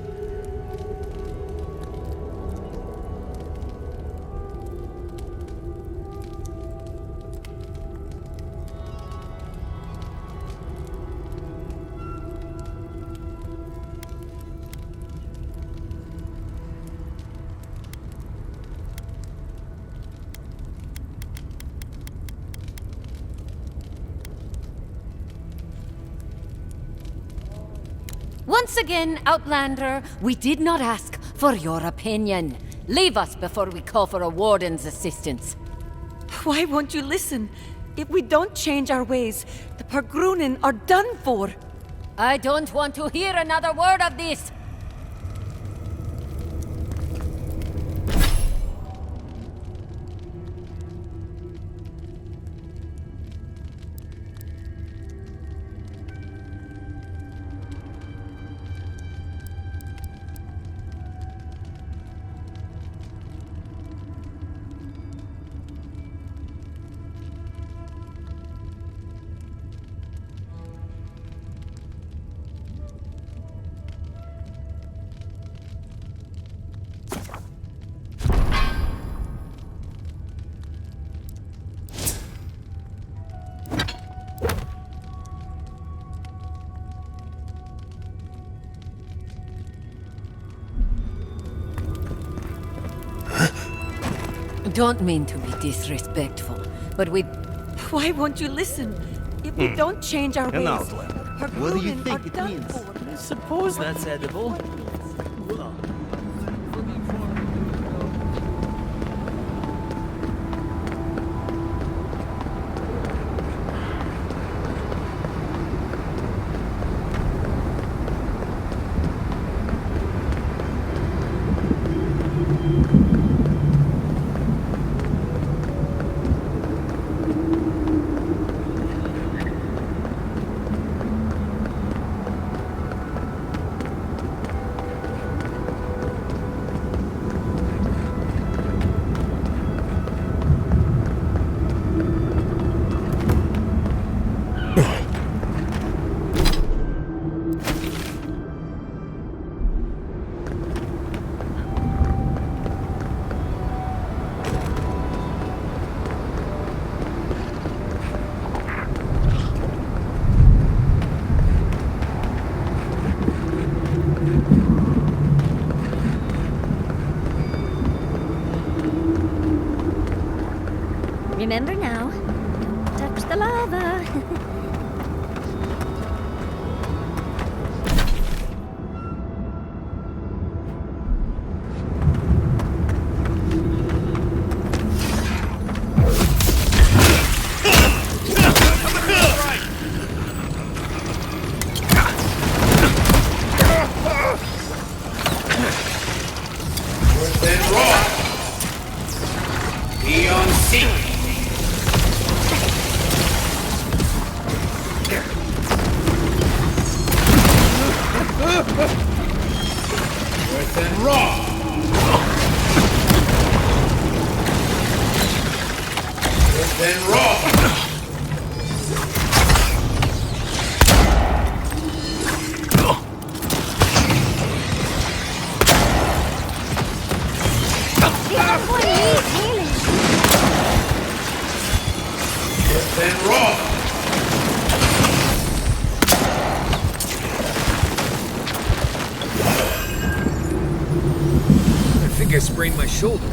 Once again, Outlander, we did not ask for your opinion. Leave us before we call for a warden's assistance. Why won't you listen? If we don't change our ways, the Pargrunen are done for. I don't want to hear another word of this. Don't mean to be disrespectful, but we... Why won't you listen? If we don't change our ways, An outlander. What do you think it means? I suppose that's edible. Well, Remember now, don't touch the lava. I sprained my shoulder.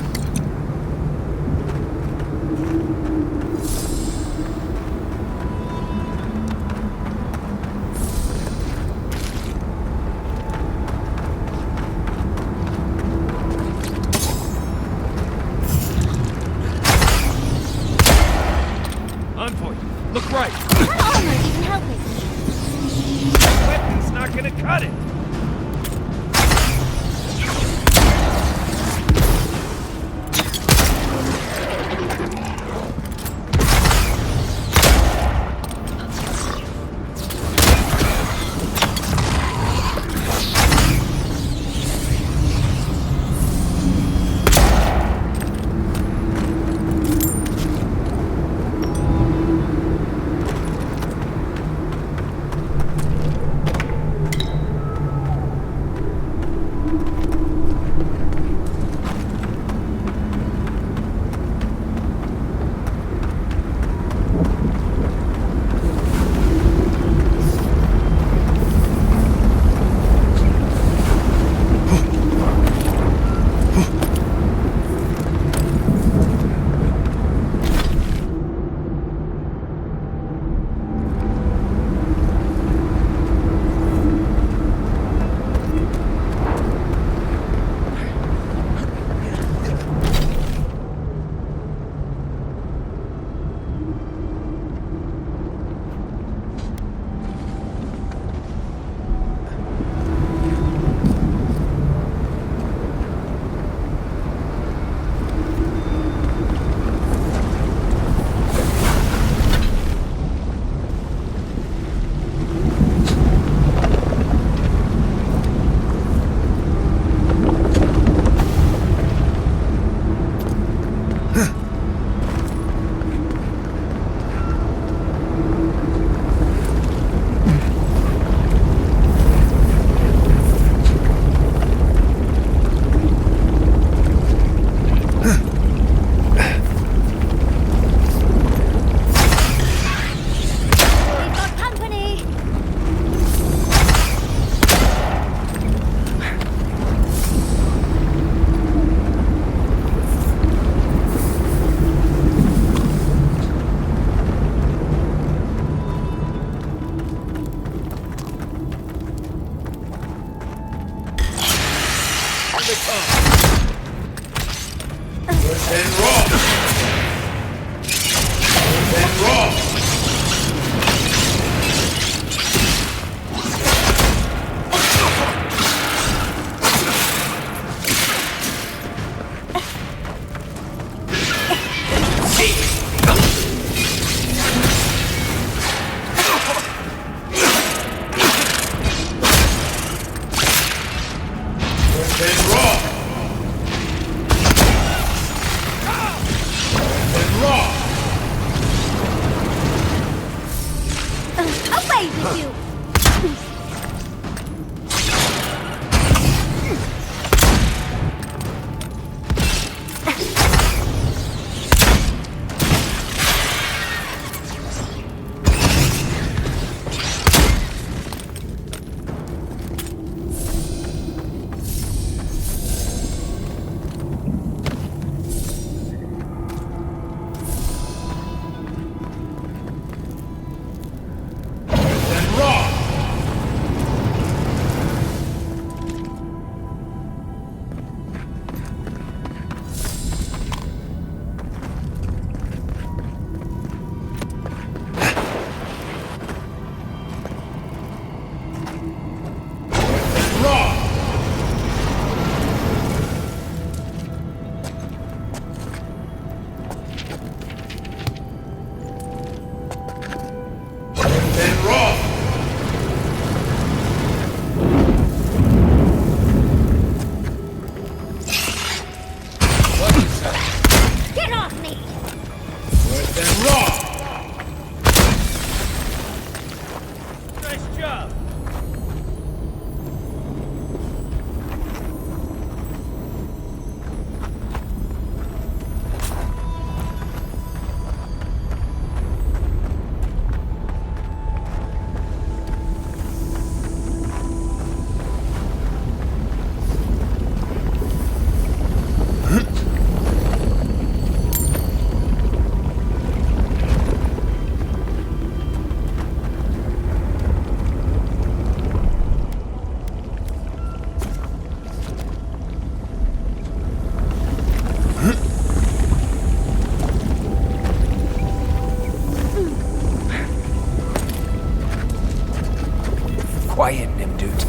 on for you. Look right. What armor even helping? Weapon's not gonna cut it. Away with you! Quiet, Nimdut.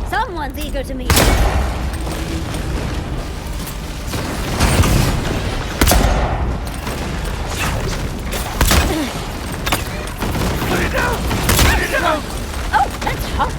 Someone's eager to meet. Oh, that's hot.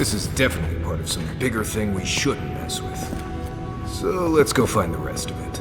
This is definitely part of some bigger thing we shouldn't mess with. So let's go find the rest of it.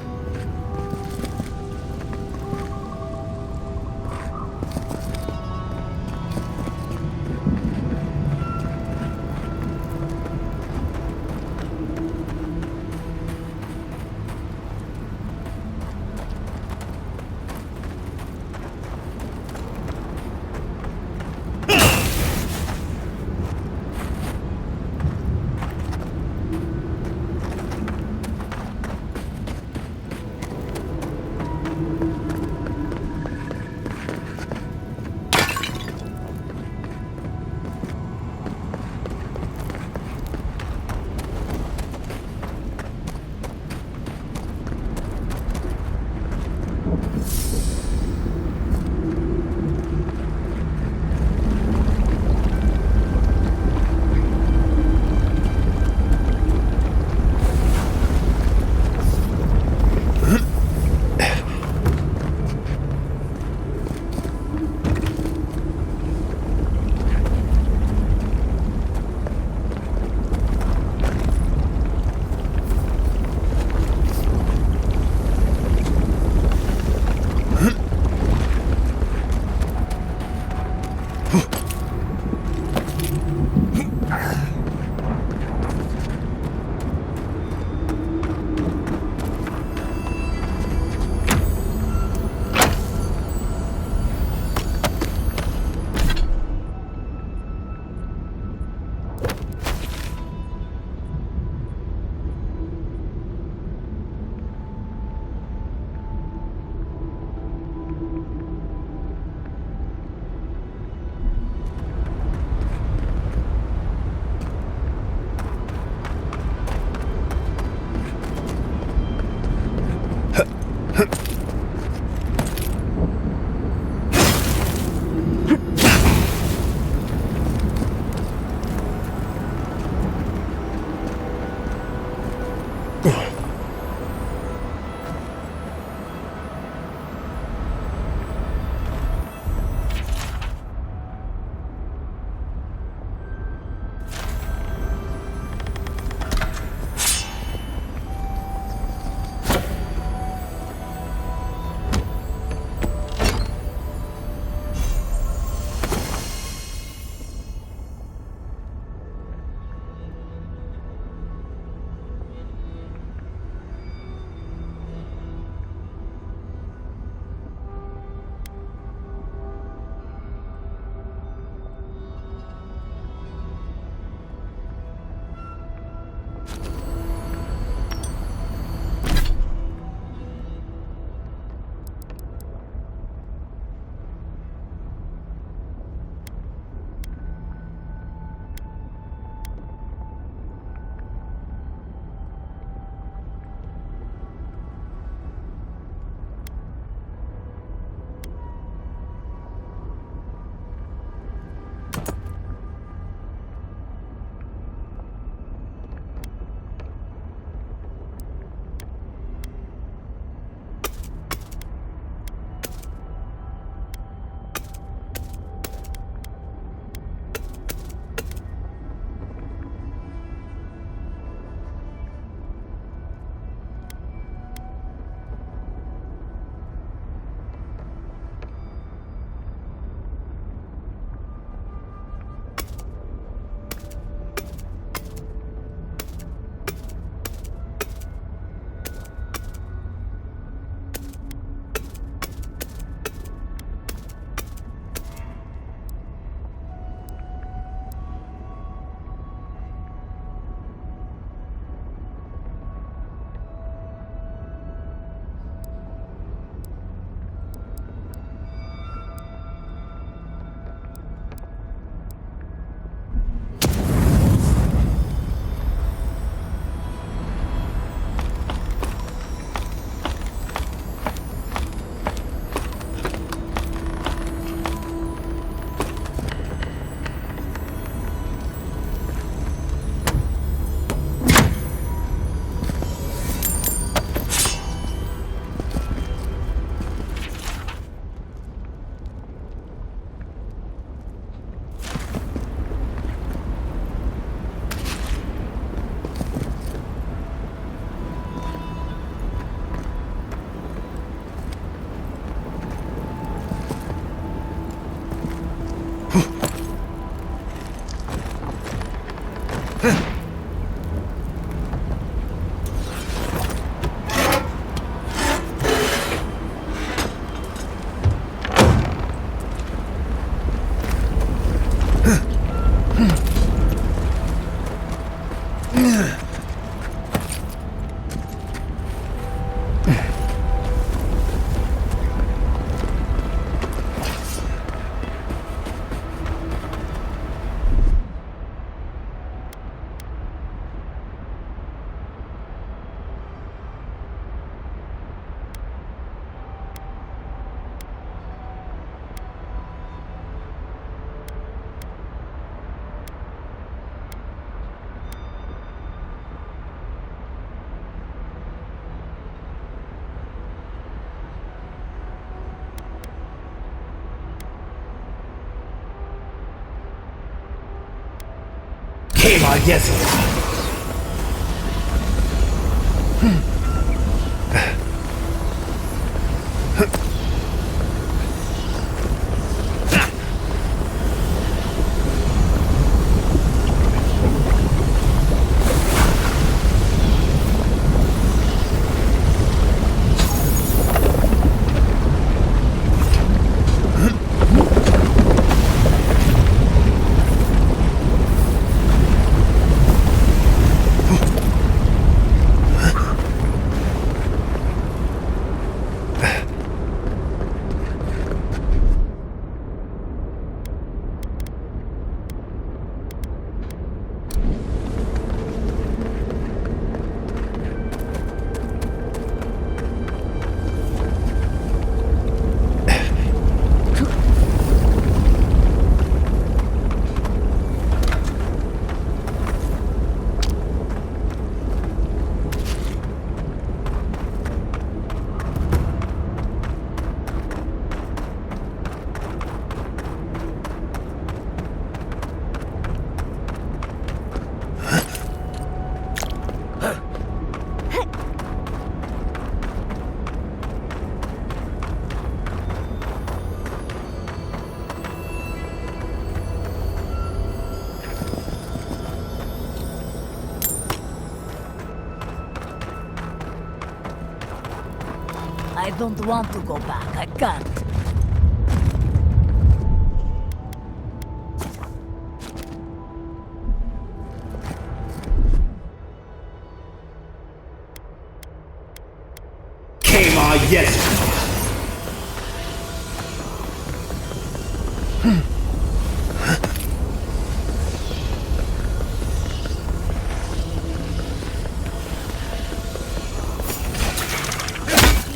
I don't want to go back. I can't.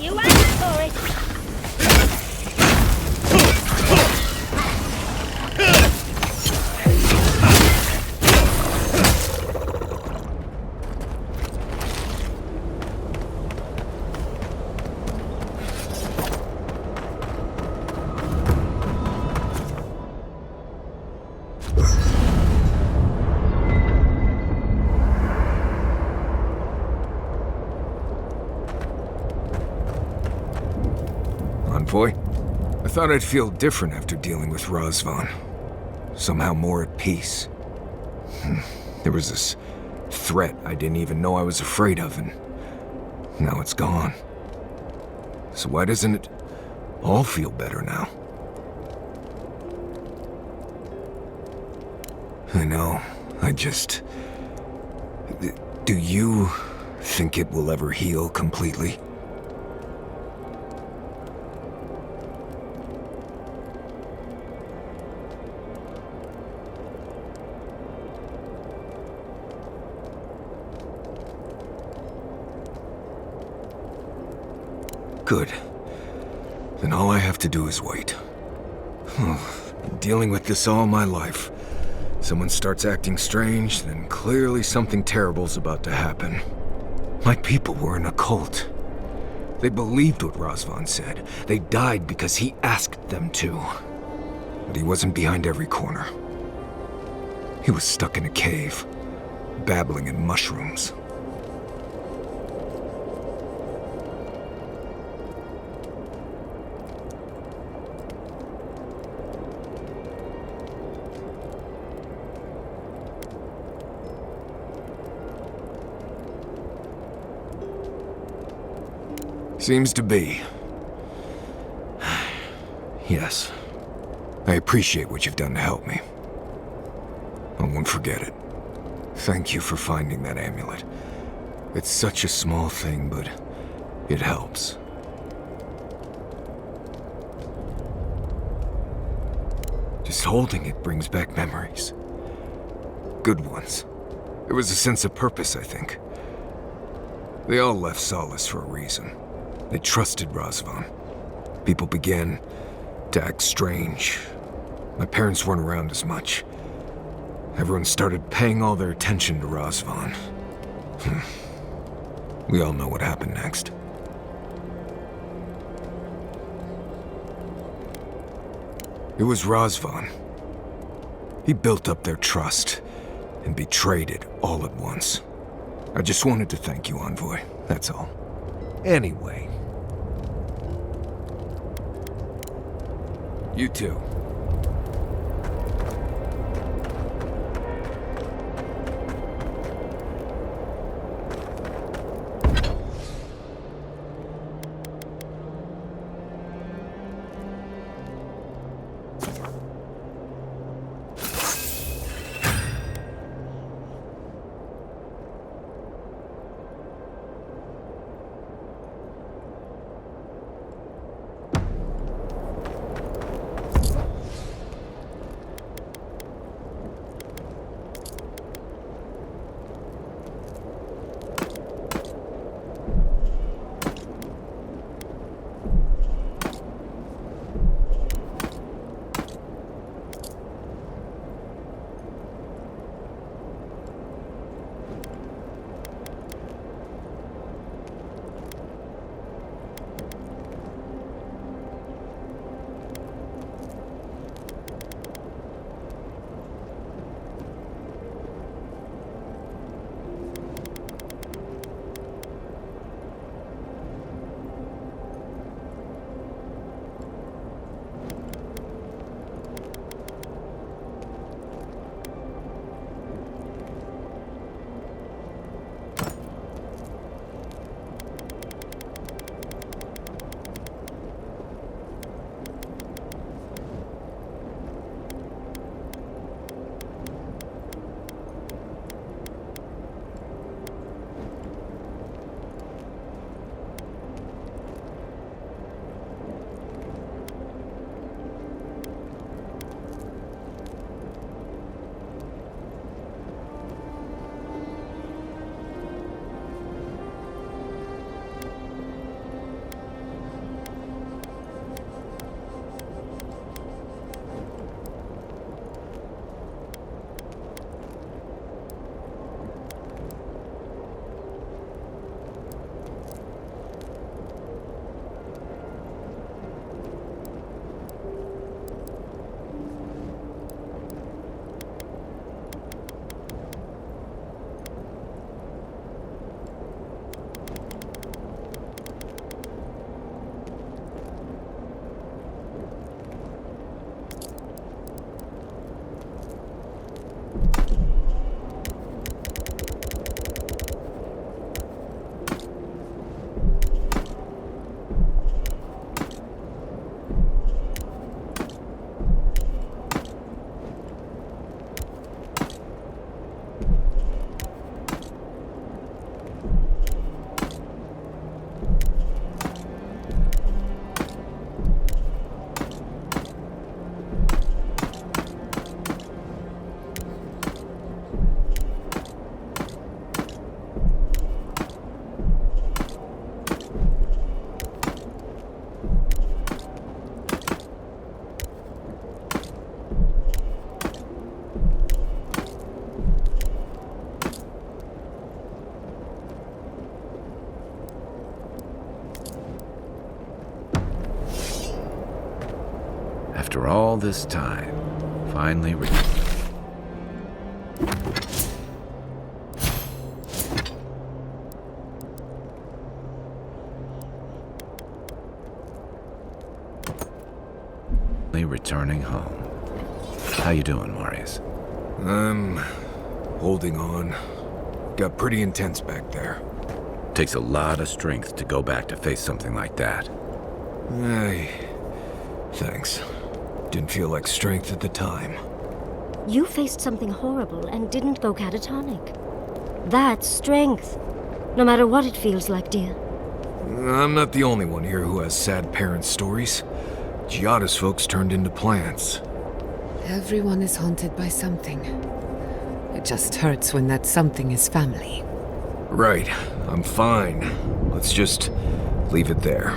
You asked for it! Envoy? I thought I'd feel different after dealing with Razvan. Somehow more at peace. There was this threat I didn't even know I was afraid of, and now it's gone. So why doesn't it all feel better now? I know, Do you think it will ever heal completely? Good. Then all I have to do is wait. Been dealing with this all my life. Someone starts acting strange, then clearly something terrible's about to happen. My people were in a cult. They believed what Razvan said. They died because he asked them to. But he wasn't behind every corner. He was stuck in a cave, babbling in mushrooms. Seems to be. Yes. I appreciate what you've done to help me. I won't forget it. Thank you for finding that amulet. It's such a small thing, but it helps. Just holding it brings back memories. Good ones. There was a sense of purpose, I think. They all left Solace for a reason. They trusted Razvan. People began to act strange. My parents weren't around as much. Everyone started paying all their attention to Razvan. We all know what happened next. It was Razvan. He built up their trust, and betrayed it all at once. I just wanted to thank you, Envoy, that's all. Anyway. You too. After all this time, finally returning home. How you doing, Marius? I'm holding on. Got pretty intense back there. Takes a lot of strength to go back to face something like that. Thanks. Didn't feel like strength at the time. You faced something horrible and didn't go catatonic. That's strength. No matter what it feels like, dear. I'm not the only one here who has sad parent stories. Giada's folks turned into plants. Everyone is haunted by something. It just hurts when that something is family. Right. I'm fine. Let's just leave it there.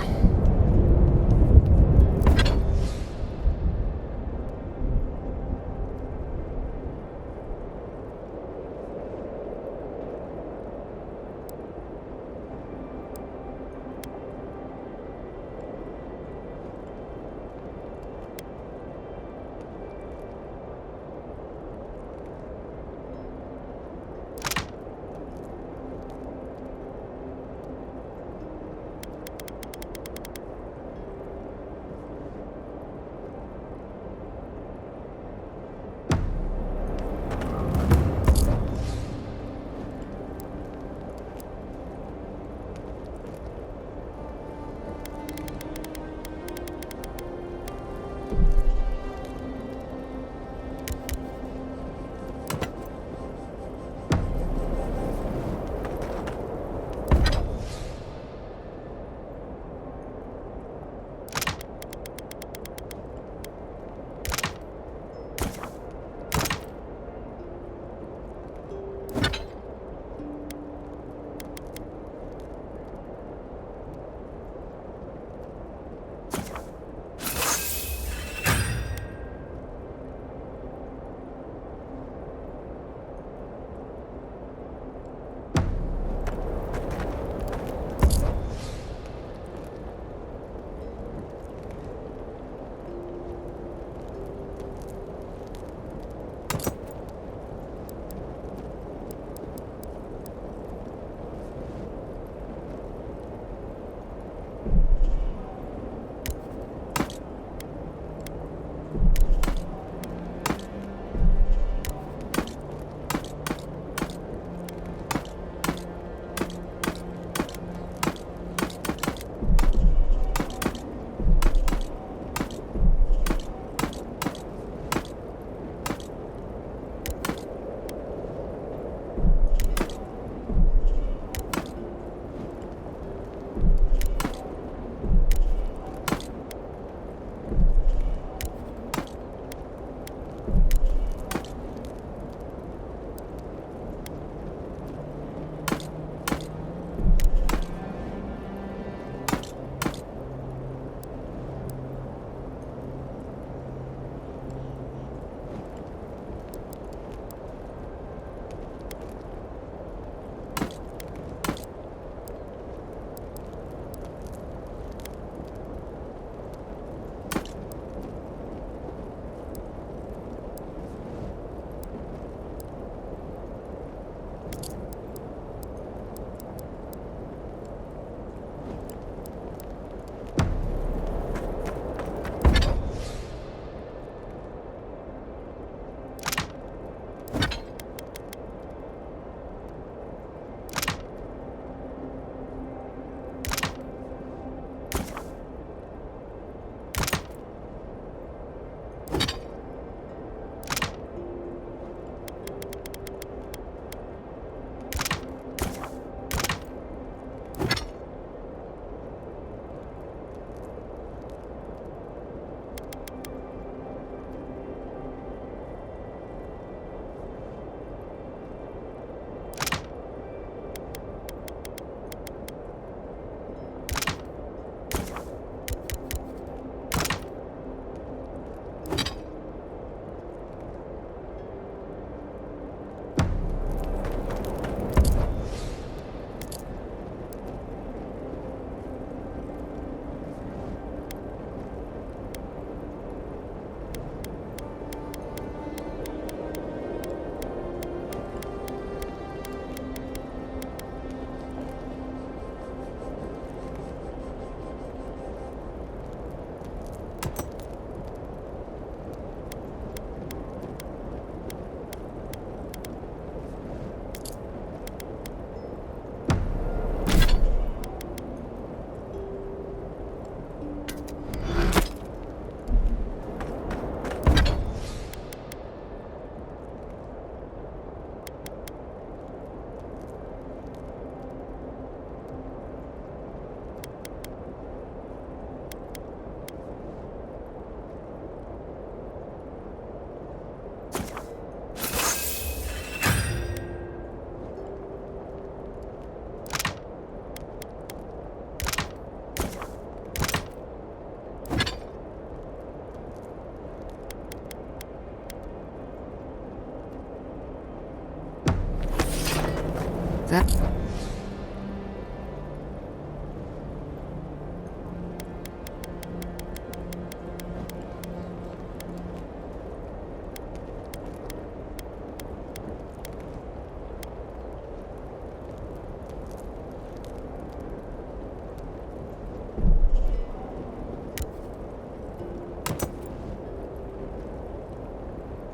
That...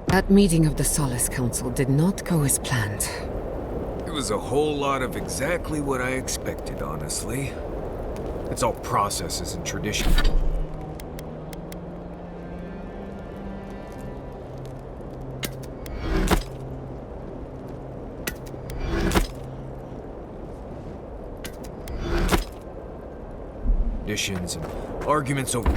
That meeting of the Solace Council did not go as planned. It was a whole lot of exactly what I expected, honestly. It's all processes and tradition. conditions and arguments over...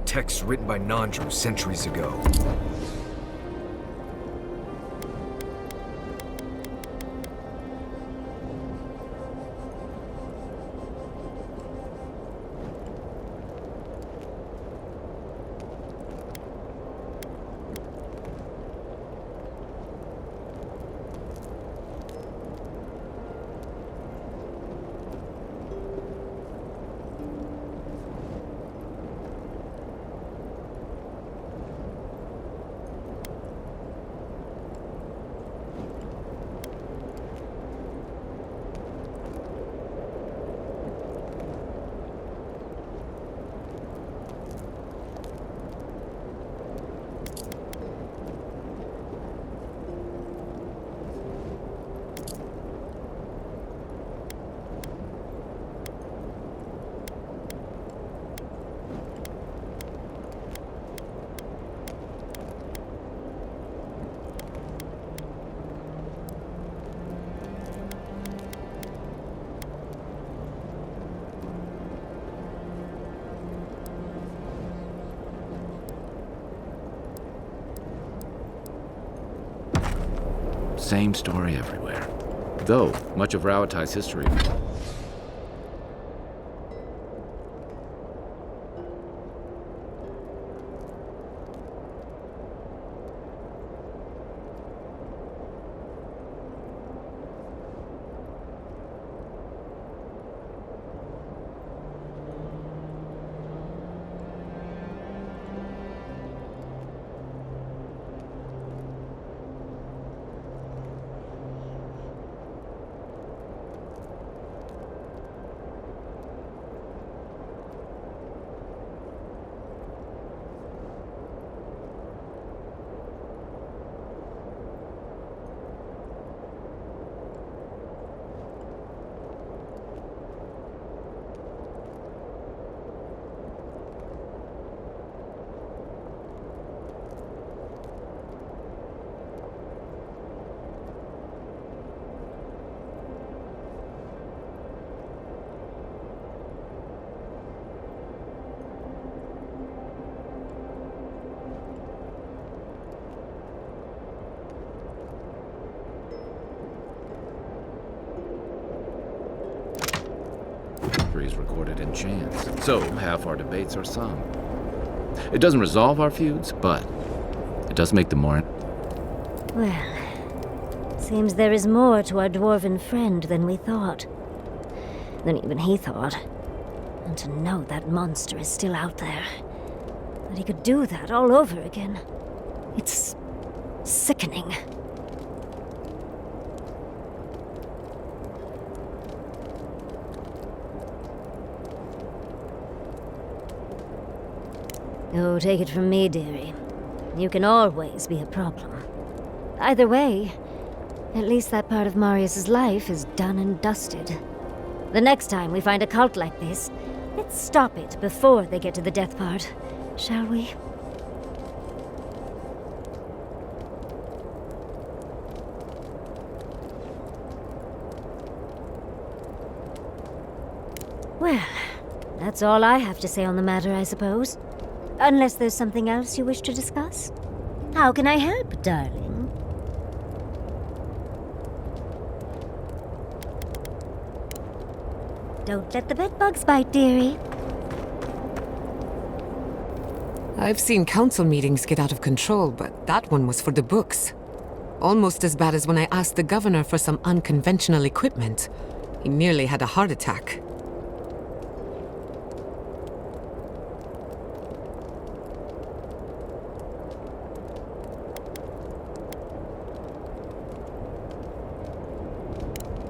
Texts written by Nandru centuries ago. Same story everywhere. Though, much of Rauatai's history... is recorded in chants, so half our debates are sung. It doesn't resolve our feuds, but it does make them more... Well, seems there is more to our dwarven friend than we thought. Than even he thought. And to know that monster is still out there. That he could do that all over again. It's sickening. Oh, take it from me, dearie. You can always be a problem. Either way, at least that part of Marius's life is done and dusted. The next time we find a cult like this, let's stop it before they get to the death part, shall we? Well, that's all I have to say on the matter, I suppose. Unless there's something else you wish to discuss. How can I help, darling? Don't let the bedbugs bite, dearie. I've seen council meetings get out of control, but that one was for the books. Almost as bad as when I asked the governor for some unconventional equipment. He nearly had a heart attack.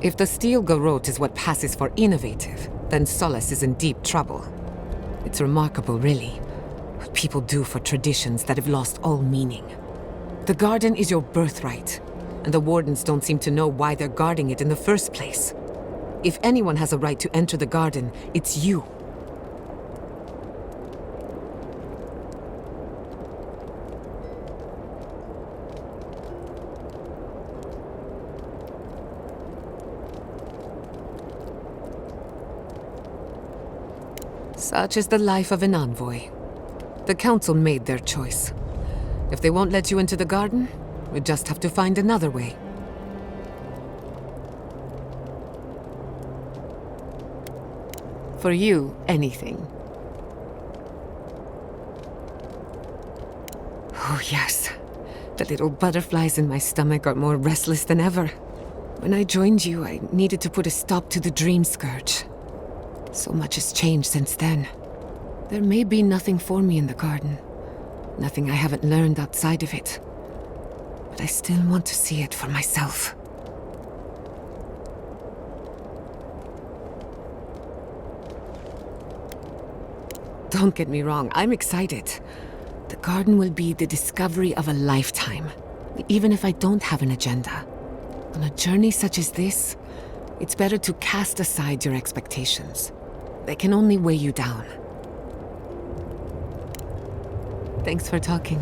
If the steel garrote is what passes for innovative, then Solace is in deep trouble. It's remarkable, really, what people do for traditions that have lost all meaning. The garden is your birthright, and the wardens don't seem to know why they're guarding it in the first place. If anyone has a right to enter the garden, it's you. Such is the life of an envoy. The council made their choice. If they won't let you into the garden, we just have to find another way. For you, anything. Oh, yes. The little butterflies in my stomach are more restless than ever. When I joined you, I needed to put a stop to the Dreamscourge. So much has changed since then. There may be nothing for me in the garden. Nothing I haven't learned outside of it. But I still want to see it for myself. Don't get me wrong, I'm excited. The garden will be the discovery of a lifetime, even if I don't have an agenda. On a journey such as this, it's better to cast aside your expectations. They can only weigh you down. Thanks for talking.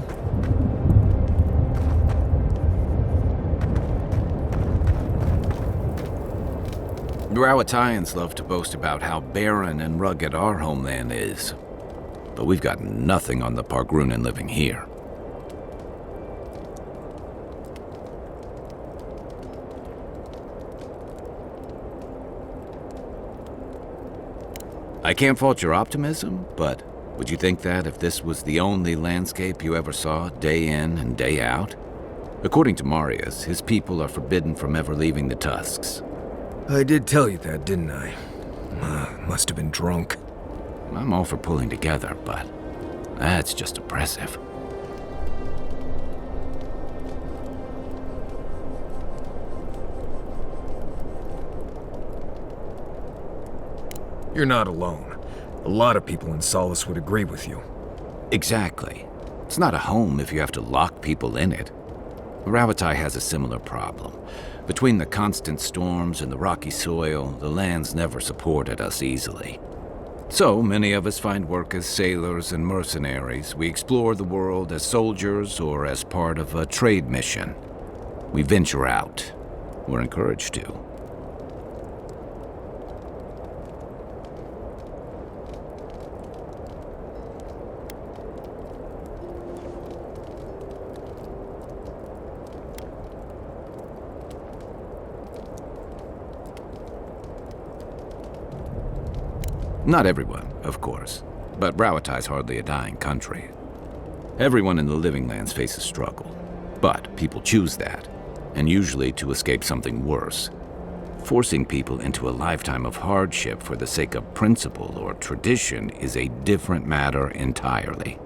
Rawatayans love to boast about how barren and rugged our homeland is. But we've got nothing on the Pargrunan living here. I can't fault your optimism, but would you think that if this was the only landscape you ever saw, day in and day out? According to Marius, his people are forbidden from ever leaving the Tusks. I did tell you that, didn't I? Must have been drunk. I'm all for pulling together, but that's just oppressive. You're not alone. A lot of people in Solace would agree with you. Exactly. It's not a home if you have to lock people in it. Ravatai has a similar problem. Between the constant storms and the rocky soil, the lands never supported us easily. So many of us find work as sailors and mercenaries. We explore the world as soldiers or as part of a trade mission. We venture out. We're encouraged to. Not everyone, of course, but Rawatai's hardly a dying country. Everyone in the Living Lands faces struggle, but people choose that, and usually to escape something worse. Forcing people into a lifetime of hardship for the sake of principle or tradition is a different matter entirely.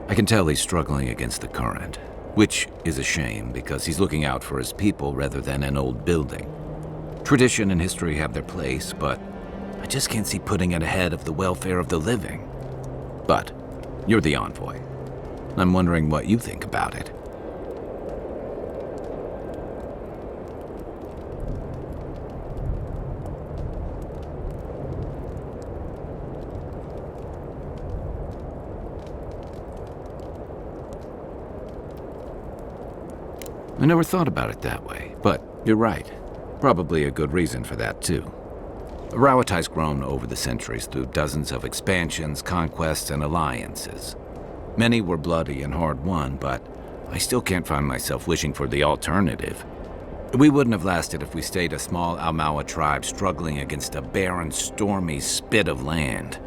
I can tell he's struggling against the current, which is a shame because he's looking out for his people rather than an old building. Tradition and history have their place, but I just can't see putting it ahead of the welfare of the living. But you're the envoy. I'm wondering what you think about it. I never thought about it that way, but you're right. Probably a good reason for that, too. Rawatai's grown over the centuries through dozens of expansions, conquests, and alliances. Many were bloody and hard-won, but I still can't find myself wishing for the alternative. We wouldn't have lasted if we stayed a small Almawa tribe struggling against a barren, stormy spit of land.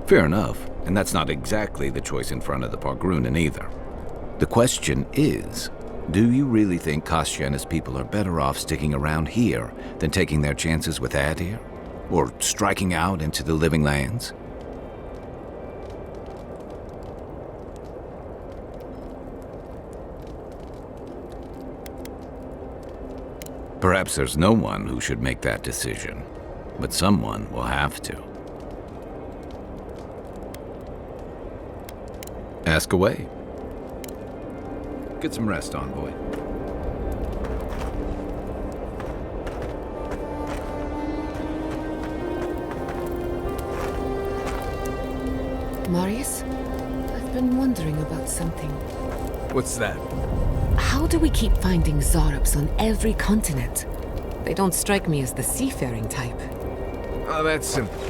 Fair enough, and that's not exactly the choice in front of the Pargrunen either. The question is, do you really think Kostya and his people are better off sticking around here than taking their chances with Adir? Or striking out into the living lands? Perhaps there's no one who should make that decision, but someone will have to. Ask away. Get some rest, envoy. Marius, I've been wondering about something. What's that? How do we keep finding Zorops on every continent? They don't strike me as the seafaring type. Oh, that's simple.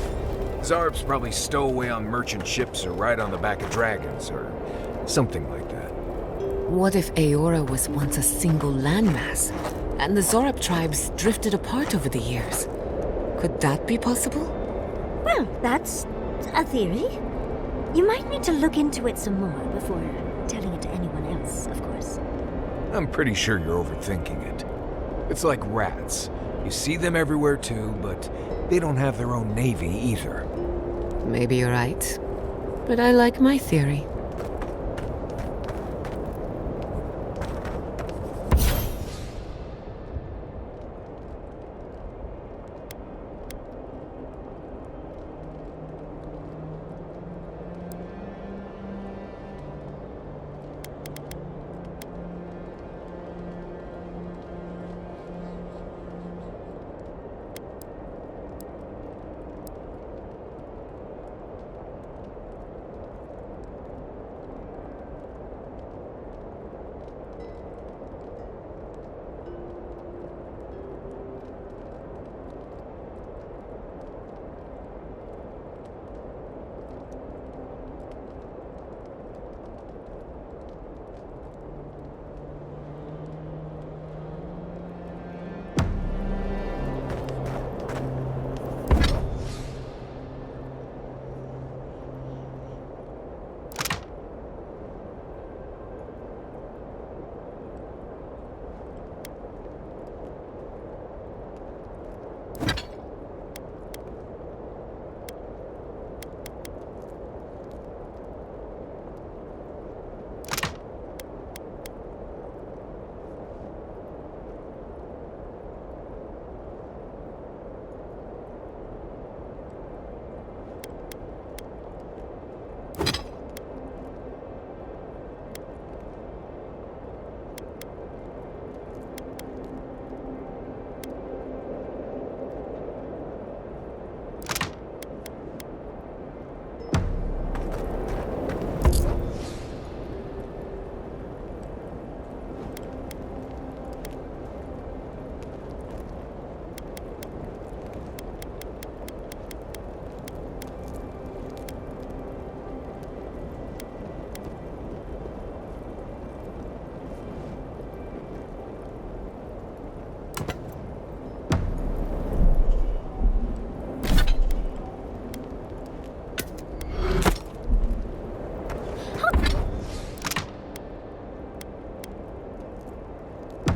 Zarbs probably stow away on merchant ships or ride on the back of dragons or something like that. What if Aora was once a single landmass, and the Zorop tribes drifted apart over the years? Could that be possible? Well, that's a theory. You might need to look into it some more before telling it to anyone else, of course. I'm pretty sure you're overthinking it. It's like rats. You see them everywhere too, but they don't have their own navy either. Maybe you're right. But I like my theory.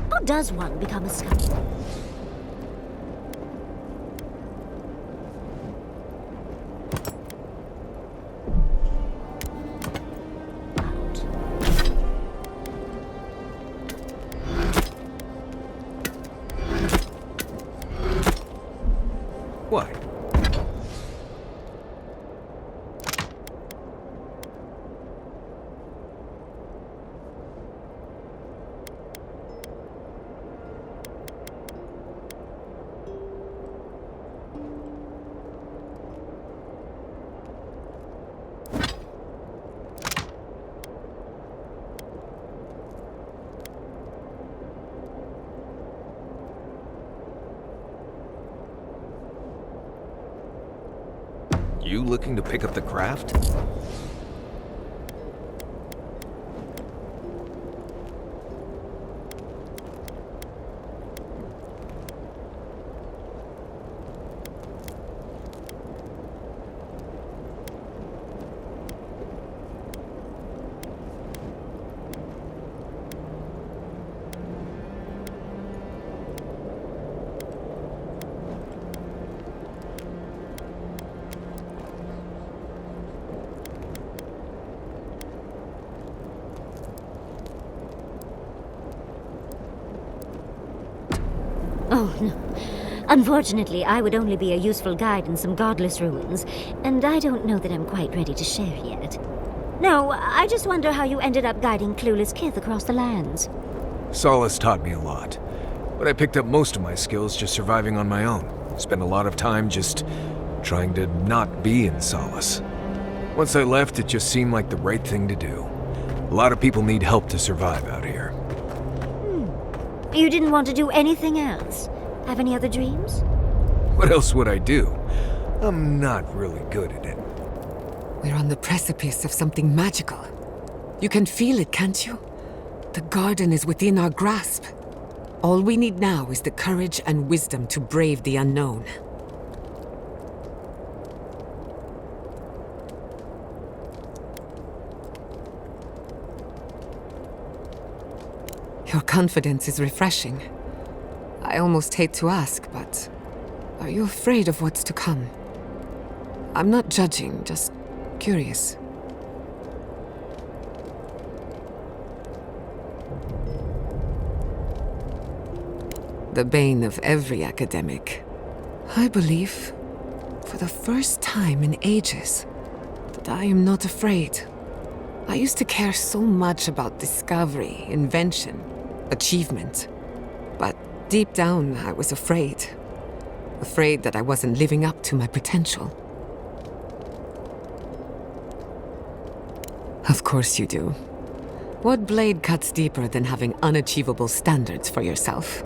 How does one become a scout? What? You looking to pick up the craft? Oh, no. Unfortunately, I would only be a useful guide in some godless ruins, and I don't know that I'm quite ready to share yet. No, I just wonder how you ended up guiding clueless Kith across the lands. Solace taught me a lot, but I picked up most of my skills just surviving on my own. Spent a lot of time just trying to not be in Solace. Once I left, it just seemed like the right thing to do. A lot of people need help to survive out here. You didn't want to do anything else? Have any other dreams? What else would I do? I'm not really good at it. We're on the precipice of something magical. You can feel it, can't you? The garden is within our grasp. All we need now is the courage and wisdom to brave the unknown. Your confidence is refreshing. I almost hate to ask, but are you afraid of what's to come? I'm not judging, just curious. The bane of every academic. I believe, for the first time in ages, that I am not afraid. I used to care so much about discovery, invention, achievement. But deep down, I was afraid. Afraid that I wasn't living up to my potential. Of course you do. What blade cuts deeper than having unachievable standards for yourself?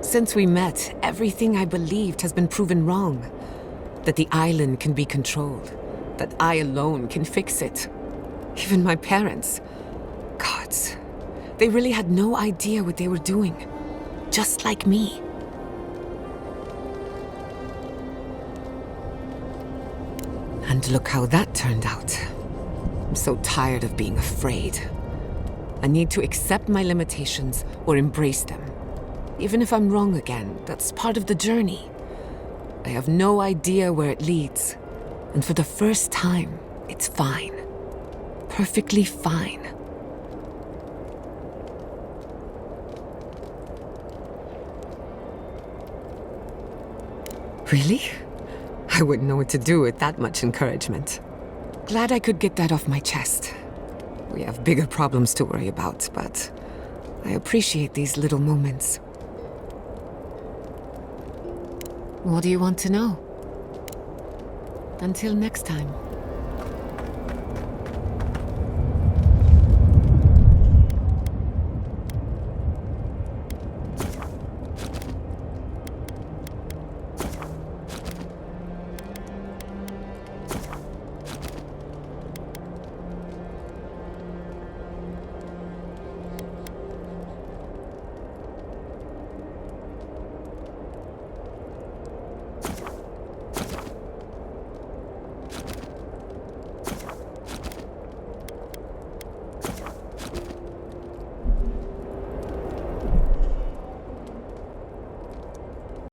Since we met, everything I believed has been proven wrong. That the island can be controlled. That I alone can fix it. Even my parents. Gods. They really had no idea what they were doing. Just like me. And look how that turned out. I'm so tired of being afraid. I need to accept my limitations or embrace them. Even if I'm wrong again, that's part of the journey. I have no idea where it leads. And for the first time, it's fine. Perfectly fine. Really? I wouldn't know what to do with that much encouragement. Glad I could get that off my chest. We have bigger problems to worry about, but I appreciate these little moments. What do you want to know? Until next time.